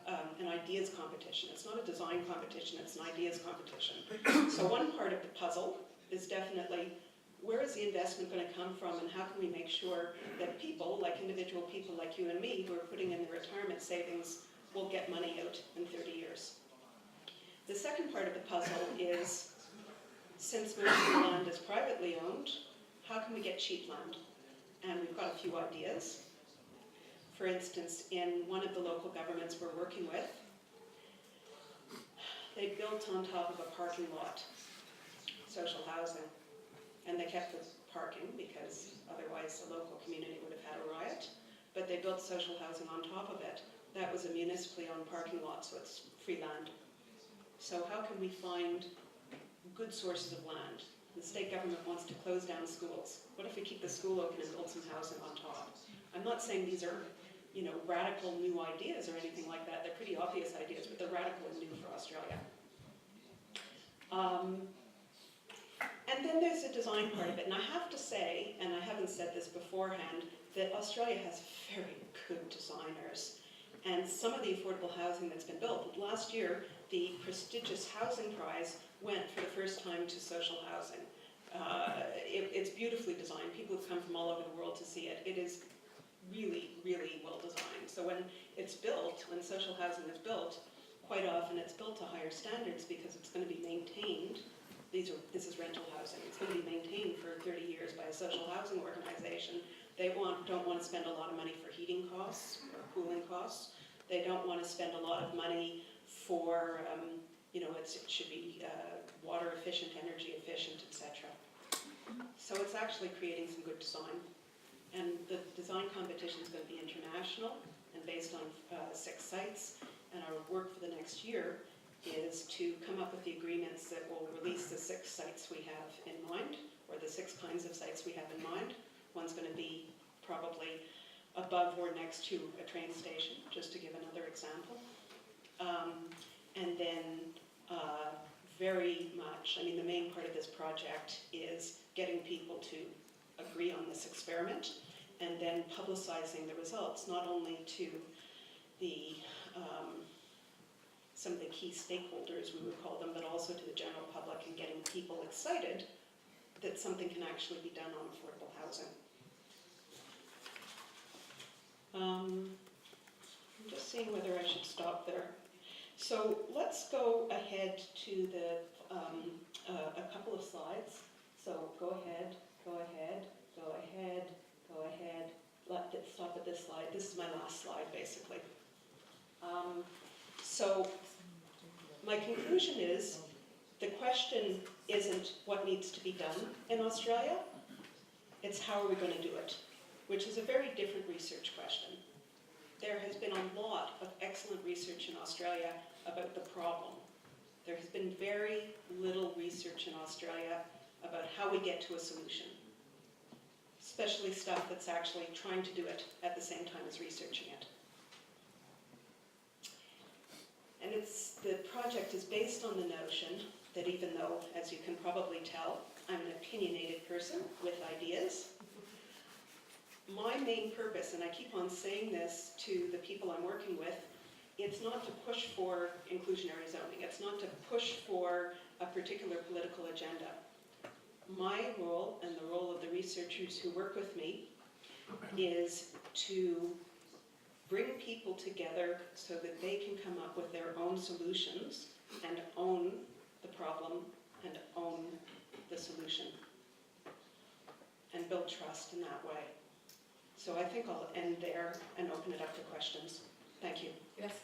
an ideas competition. It's not a design competition, it's an ideas competition. So one part of the puzzle is definitely, where is the investment going to come from, and how can we make sure that people, like individual people like you and me, who are putting in their retirement savings, will get money out in 30 years. The second part of the puzzle is, since most of the land is privately owned, how can we get cheap land? And we've got a few ideas. For instance, in one of the local governments we're working with, they built on top of a parking lot, social housing, and they kept the parking because otherwise the local community would have had a riot, but they built social housing on top of it. That was a municipally owned parking lot, so it's free land. So how can we find good sources of land? The state government wants to close down schools. What if we keep the school open and build some housing on top? I'm not saying these are, you know, radical new ideas or anything like that. They're pretty obvious ideas, but they're radical and new for Australia. And then there's the design part of it. And I have to say, and I haven't said this beforehand, that Australia has very good designers. And some of the affordable housing that's been built. Last year, the prestigious housing prize went for the first time to social housing. It's beautifully designed. People have come from all over the world to see it. It is really, really well designed. So when it's built, when social housing is built, quite often it's built to higher standards because it's going to be maintained. This is rental housing. It's going to be maintained for 30 years by a social housing organization. They don't want to spend a lot of money for heating costs or cooling costs. They don't want to spend a lot of money for, you know, it should be water efficient, energy efficient, etc. So it's actually creating some good design. And the design competition is going to be international and based on 6 sites. And our work for the next year is to come up with the agreements that will release the 6 sites we have in mind, or the 6 kinds of sites we have in mind. One's going to be probably above or next to a train station, just to give another example. And then very much, I mean, the main part of this project is getting people to agree on this experiment and then publicizing the results, not only to the some of the key stakeholders, we would call them, but also to the general public, and getting people excited that something can actually be done on affordable housing. I'm just seeing whether I should stop there. So let's go ahead to the a couple of slides. So go ahead, go ahead, go ahead, go ahead. Let's stop at this slide. This is my last slide, basically. So my conclusion is the question isn't what needs to be done in Australia, it's how are we going to do it, which is a very different research question. There has been a lot of excellent research in Australia about the problem. There has been very little research in Australia about how we get to a solution, especially stuff that's actually trying to do it at the same time as researching it. And the project is based on the notion that even though, as you can probably tell, I'm an opinionated person with ideas, my main purpose, and I keep on saying this to the people I'm working with, it's not to push for inclusionary zoning. It's not to push for a particular political agenda. My role, and the role of the researchers who work with me, is to bring people together so that they can come up with their own solutions and own the problem and own the solution and build trust in that way. So I think I'll end there and open it up to questions. Thank you. Gracias.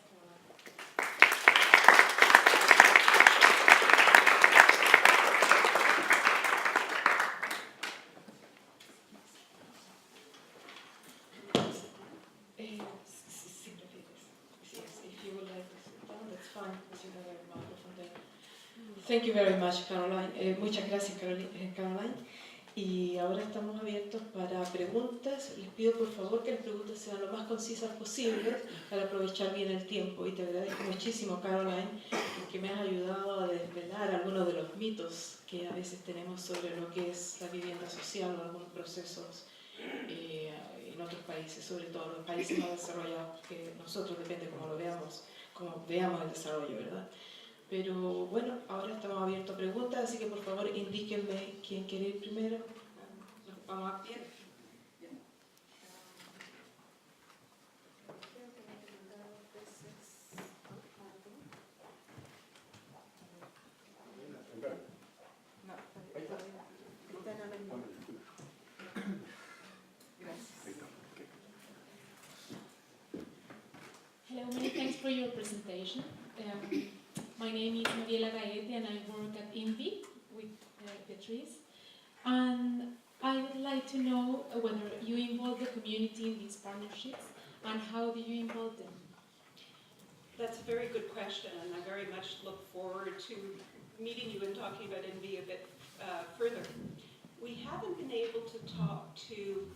Si prefieres. Yes, if you would like to sit down, that's fine. Because you have a microphone there. Thank you very much, Caroline. Muchas gracias, Caroline. Y ahora estamos abiertos para preguntas. Les pido por favor que las preguntas sean lo más concisas posibles para aprovechar bien el tiempo. Y te agradezco muchísimo, Caroline, porque me has ayudado a desvelar algunos de los mitos que a veces tenemos sobre lo que es la vivienda social o algunos procesos en otros países, sobre todo los países más desarrollados, que nosotros depende cómo lo veamos, cómo veamos el desarrollo, ¿verdad? Pero bueno, ahora estamos abiertos a preguntas, así que por favor indíquenme quién quiere ir primero. Vamos a pie. Hello, many thanks for your presentation. My name is Mariela Gaete and I work at INVI with Beatriz. And I would like to know whether you involve the community in these partnerships and how do you involve them? That's a very good question, and I very much look forward to meeting you and talking about NV a bit further. We haven't been able to talk to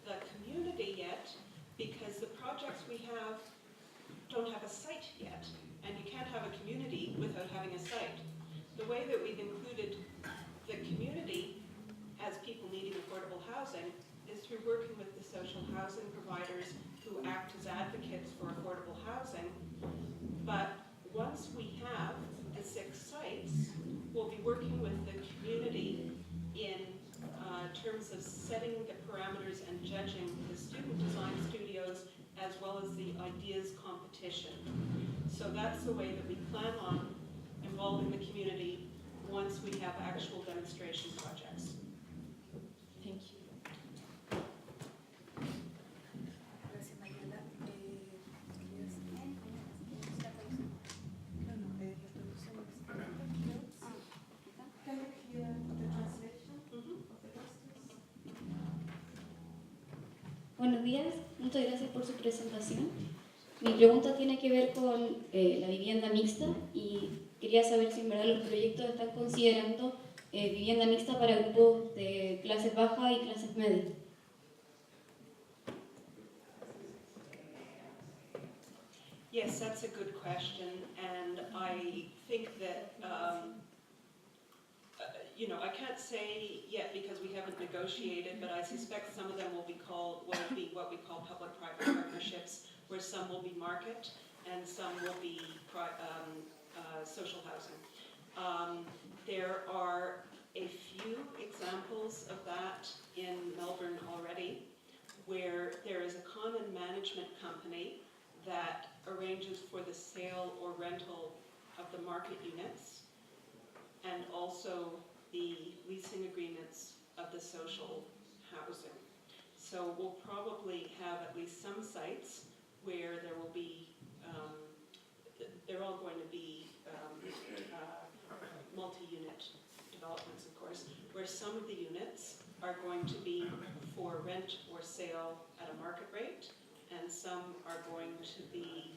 the community yet because the projects we have don't have a site yet, and you can't have a community without having a site. The way that we've included the community as people needing affordable housing is through working with the social housing providers who act as advocates for affordable housing. But once we have the 6 sites, we'll be working with the community in terms of setting the parameters and judging the student design studios as well as the ideas competition. So that's the way that we plan on involving the community once we have actual demonstration projects. Thank you. Gracias, Mariela. Buenos días, muchas gracias por su presentación. Mi pregunta tiene que ver con la vivienda mixta y quería saber si en verdad los proyectos están considerando vivienda mixta para grupos de clases bajas y clases medias. Yes, that's a good question, and I think that, I can't say yet because we haven't negotiated, but I suspect some of them will be what we call public-private partnerships, where some will be market and some will be social housing. There are a few examples of that in Melbourne already, where there is a common management company that arranges for the sale or rental of the market units and also the leasing agreements of the social housing. So we'll probably have at least some sites where there will be, they're all going to be multi-unit developments, of course, where some of the units are going to be for rent or sale at a market rate, and some are going to be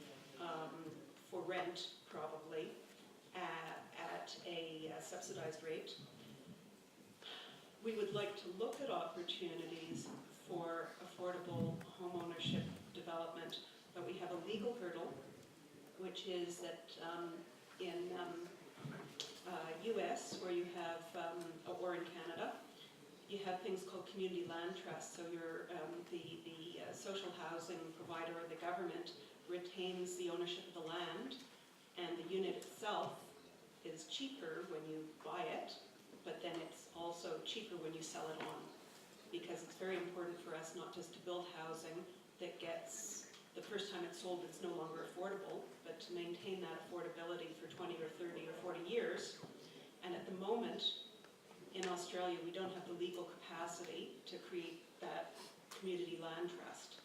for rent, probably, at a subsidized rate. We would like to look at opportunities for affordable homeownership development, but we have a legal hurdle, which is that in US, where you have, or in Canada, you have things called community land trusts. So you're, the social housing provider or the government retains the ownership of the land, and the unit itself is cheaper when you buy it, but then it's also cheaper when you sell it on, because it's very important for us not just to build housing that gets, the first time it's sold it's no longer affordable, but to maintain that affordability for 20 or 30 or 40 years. And at the moment, in Australia, we don't have the legal capacity to create that community land trust.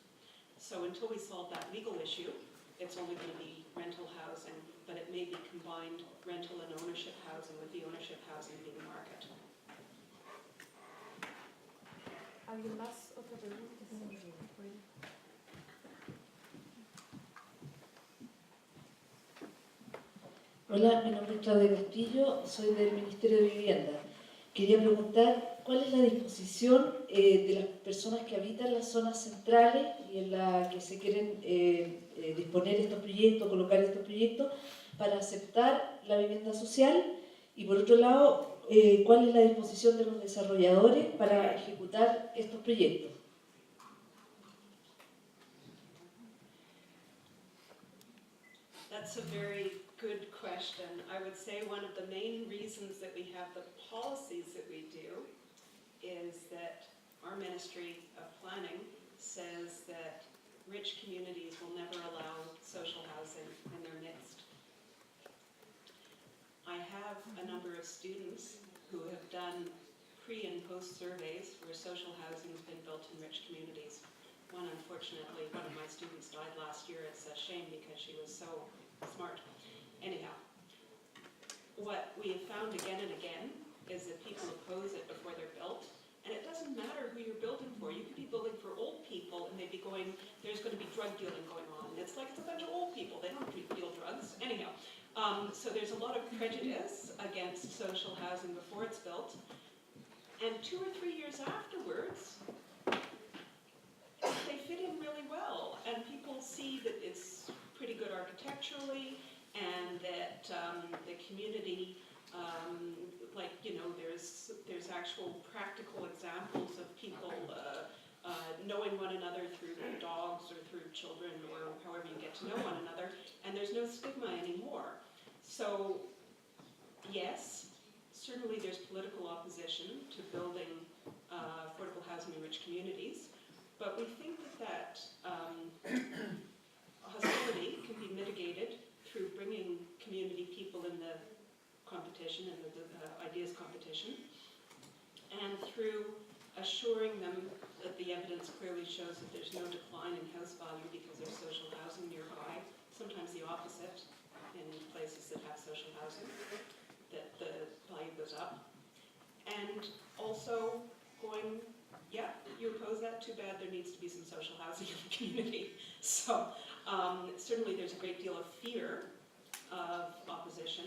So until we solve that legal issue, it's only going to be rental housing, but it may be combined rental and ownership housing, with the ownership housing being market. ¿Alguien más? ¿Otra pregunta? Hola, mi nombre es Claudia Castillo, soy del Ministerio de Vivienda. Quería preguntar cuál es la disposición de las personas que habitan las zonas centrales y en la que se quieren disponer estos proyectos, colocar estos proyectos, para aceptar la vivienda social, y por otro lado, cuál es la disposición de los desarrolladores para ejecutar estos proyectos. That's a very good question. I would say one of the main reasons that we have the policies that we do is that our Ministry of Planning says that rich communities will never allow social housing in their midst. I have a number of students who have done pre- and post-surveys where social housing has been built in rich communities. One, unfortunately, one of my students died last year. It's a shame because she was so smart. Anyhow, what we have found again and again is that people oppose it before they're built. And it doesn't matter who you're building for. You could be building for old people and they'd be going, there's going to be drug dealing going on. And it's like it's a bunch of old people. They don't deal drugs. Anyhow, so there's a lot of prejudice against social housing before it's built. And 2 or 3 years afterwards, they fit in really well. And people see that it's pretty good architecturally, and that the community, like, you know, there's actual practical examples of people knowing one another through dogs or through children or however you get to know one another, and there's no stigma anymore. So, yes, certainly there's political opposition to building affordable housing in rich communities, but we think that hostility can be mitigated through bringing community people in the competition and the ideas competition, and through assuring them that the evidence clearly shows that there's no decline in house value because there's social housing nearby. Sometimes the opposite in places that have social housing, that the value goes up. And also going, yeah, you oppose that, too bad, there needs to be some social housing in the community. So certainly there's a great deal of fear of opposition.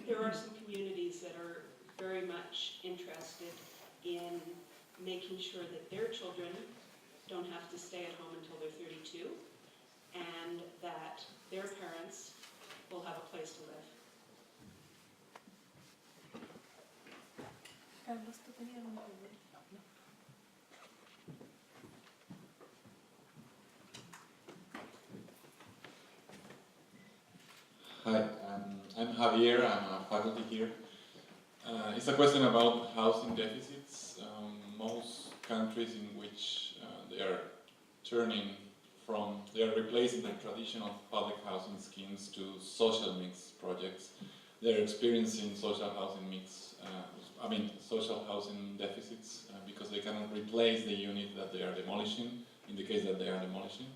There are some communities that are very much interested in making sure that their children don't have to stay at home until they're 32, and that their parents will have a place to live. Carlos, ¿tú tenías una pregunta? Hi, I'm Javier, I'm a faculty here. It's a question about housing deficits. Most countries in which they are replacing the traditional public housing schemes to social mix projects. They're experiencing social housing deficits because they cannot replace the unit that they are demolishing, in the case that they are demolishing,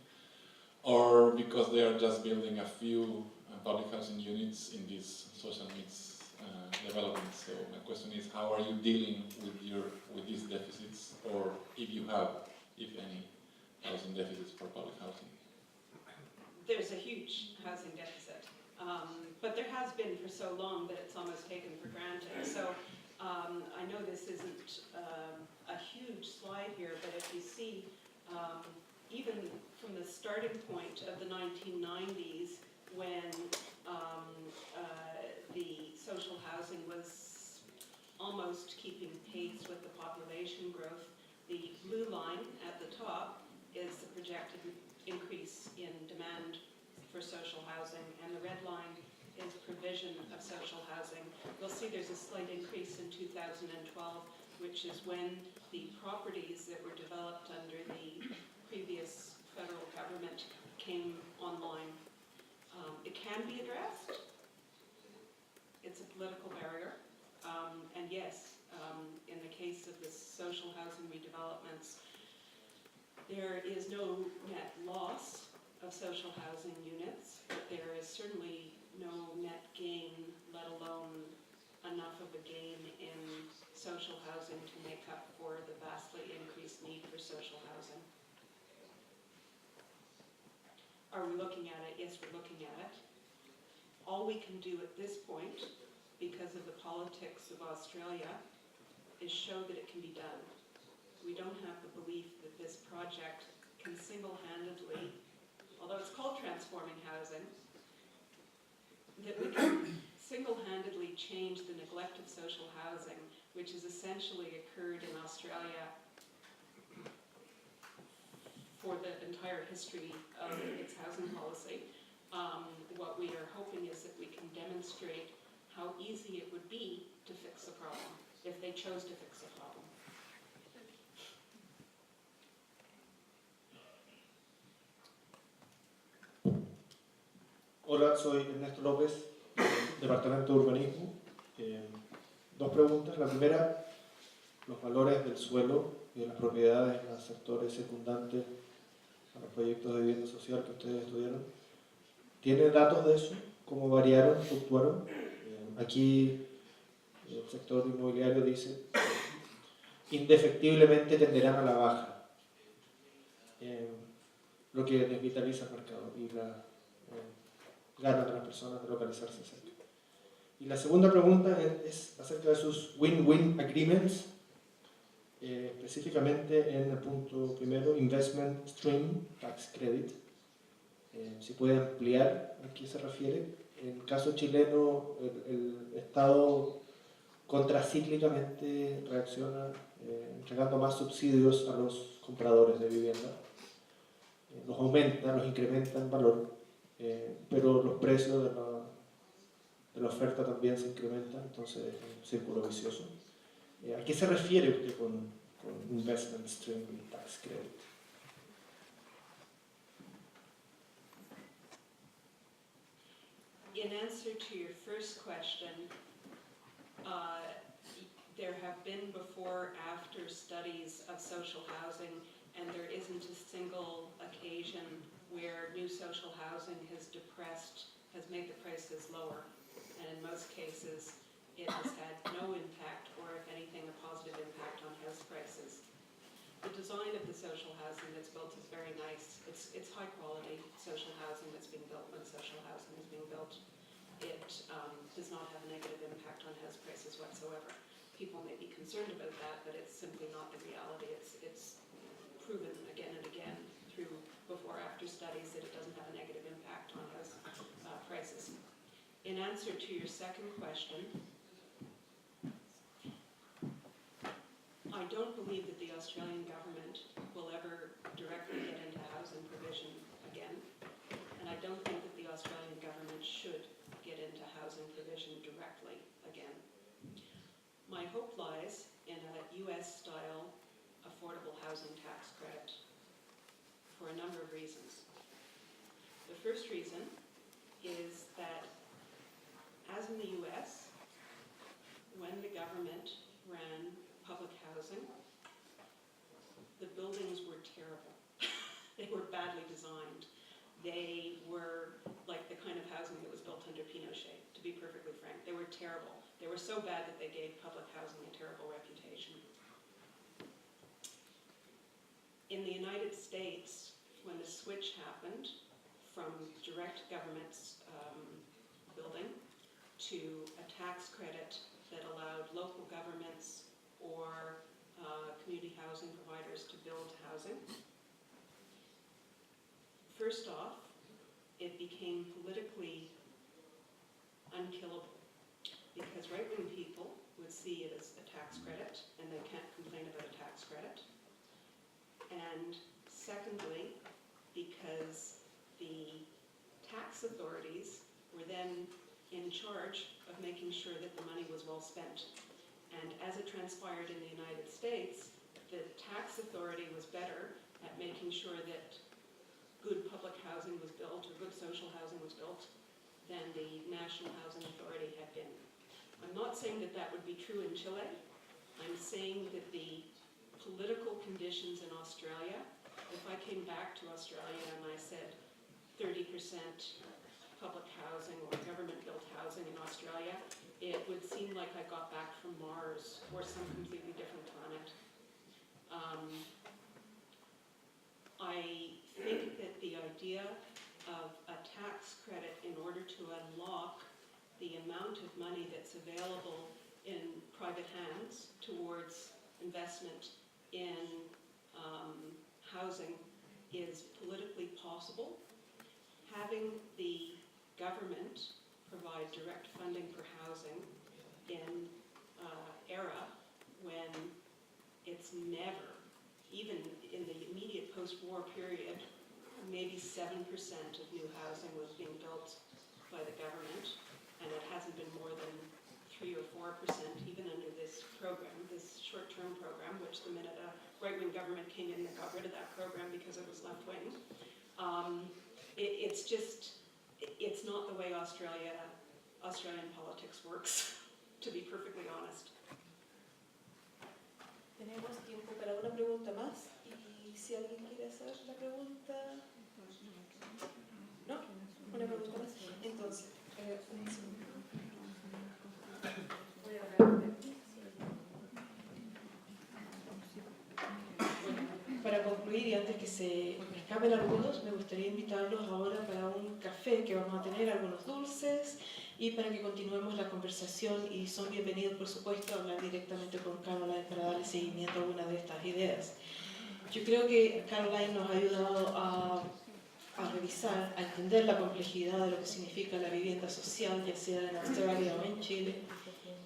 or because they are just building a few public housing units in these social mix developments. So my question is, how are you dealing with these deficits, or if you have, if any, housing deficits for public housing? There's a huge housing deficit, but there has been for so long that it's almost taken for granted. So I know this isn't a huge slide here, but if you see, even from the starting point of the 1990s, when the social housing was almost keeping pace with the population growth, the blue line at the top is the projected increase in demand for social housing, and the red line is provision of social housing. You'll see there's a slight increase in 2012, which is when the properties that were developed under the previous federal government came online. It can be addressed. It's a political barrier. And yes, in the case of the social housing redevelopments, There is no net loss of social housing units, but there is certainly no net gain, let alone enough of a gain in social housing to make up for the vastly increased need for social housing. Are we looking at it? Yes, we're looking at it. All we can do at this point, because of the politics of Australia, is show that it can be done. We don't have the belief that this project can single-handedly, although it's called transforming housing, that we can single-handedly change the neglect of social housing, which has essentially occurred in Australia for the entire history of its housing policy. What we are hoping is that we can demonstrate how easy it would be to fix a problem, if they chose to fix a problem. Hola, soy Ernesto López, Departamento de Urbanismo. Dos preguntas. La primera, los valores del suelo y de las propiedades en los sectores secundantes a los proyectos de vivienda social que ustedes estudiaron. ¿Tiene datos de eso? ¿Cómo variaron, fluctuaron? Aquí el sector inmobiliario dice indefectiblemente tenderán a la baja, lo que desvitaliza el mercado y la ganas de las personas de localizarse cerca. Y la segunda pregunta es acerca de sus win-win agreements, específicamente en el punto primero, investment stream tax credit. Si puede ampliar a qué se refiere. En el caso chileno, el Estado contracíclicamente reacciona entregando más subsidios a los compradores de vivienda. Los aumenta, los incrementa en valor, pero los precios de la oferta también se incrementan, entonces es un círculo vicioso. ¿A qué se refiere usted con investment stream tax credit? In answer to your first question, there have been before-after studies of social housing, and there isn't a single occasion where new social housing has made the prices lower. And in most cases, it has had no impact, or if anything, a positive impact on house prices. The design of the social housing that's built is very nice. It's high quality social housing that's being built when social housing is being built. It does not have a negative impact on house prices whatsoever. People may be concerned about that, but it's simply not the reality. It's proven again and again through before-after studies that it doesn't have a negative impact on house prices. In answer to your second question, I don't believe that the Australian government will ever directly get into housing provision again, and I don't think that the Australian government should get into housing provision directly again. My hope lies in a US-style affordable housing tax credit for a number of reasons. The first reason is that, as in the US, when the government ran public housing, the buildings were terrible. They were badly designed. They were like the kind of housing that was built under Pinochet, to be perfectly frank. They were terrible. They were so bad that they gave public housing a terrible reputation. In the United States, when the switch happened from direct government building to a tax credit that allowed local governments or community housing providers to build housing, first off, it became politically unkillable because right-wing people would see it as a tax credit and they can't complain about a tax credit. And secondly, because the tax authorities were then in charge of making sure that the money was well spent. And as it transpired in the United States, the tax authority was better at making sure that good public housing was built or good social housing was built than the National Housing Authority had been. I'm not saying that that would be true in Chile. I'm saying that the political conditions in Australia, if Australia and I said 30% public housing or government-built housing in Australia, it would seem like I got back from Mars or some completely different planet. I think that the idea of a tax credit in order to unlock the amount of money that's available in private hands towards investment in housing is politically possible. Having the government provide direct funding for housing in era when it's never, even in the immediate post-war period, maybe 7% of new housing was being built by the government, and it hasn't been more than 3 or 4% even under this program, this short-term program, which the minute a right-wing government came in, they got rid of that program because it was left-wing. It's just, it's not the way Australian politics works, to be perfectly honest. Tenemos tiempo para una pregunta más y si alguien quiere hacer la pregunta. ¿No? ¿Una pregunta más? Entonces, un segundo. Voy a hablar de aquí. Para concluir y antes que se me escapen algunos, me gustaría invitarlos ahora para un café que vamos a tener, algunos dulces, y para que continuemos la conversación, y son bienvenidos por supuesto a hablar directamente con Caroline para darle seguimiento a alguna de estas ideas. Yo creo que Caroline nos ha ayudado a revisar, a entender la complejidad de lo que significa la vivienda social, ya sea en Australia o en Chile,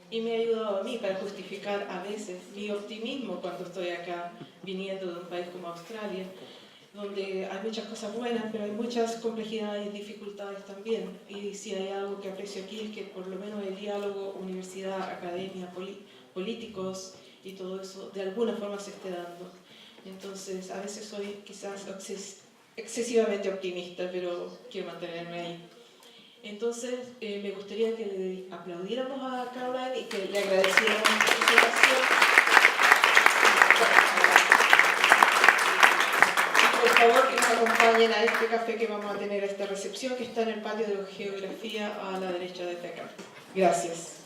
y me ha ayudado a mí para justificar a veces mi optimismo cuando estoy acá, viniendo de un país como Australia, donde hay muchas cosas buenas, pero hay muchas complejidades y dificultades también. Y si hay algo que aprecio aquí es que por lo menos el diálogo, universidad, academia, políticos y todo eso, de alguna forma se esté dando. Entonces, a veces soy quizás excesivamente optimista, pero quiero mantenerme ahí. Entonces, me gustaría que le aplaudiéramos a Caroline y que le agradeciéramos su presentación. Por favor, que nos acompañen a este café que vamos a tener, a esta recepción que está en el patio de geografía a la derecha desde acá. Gracias.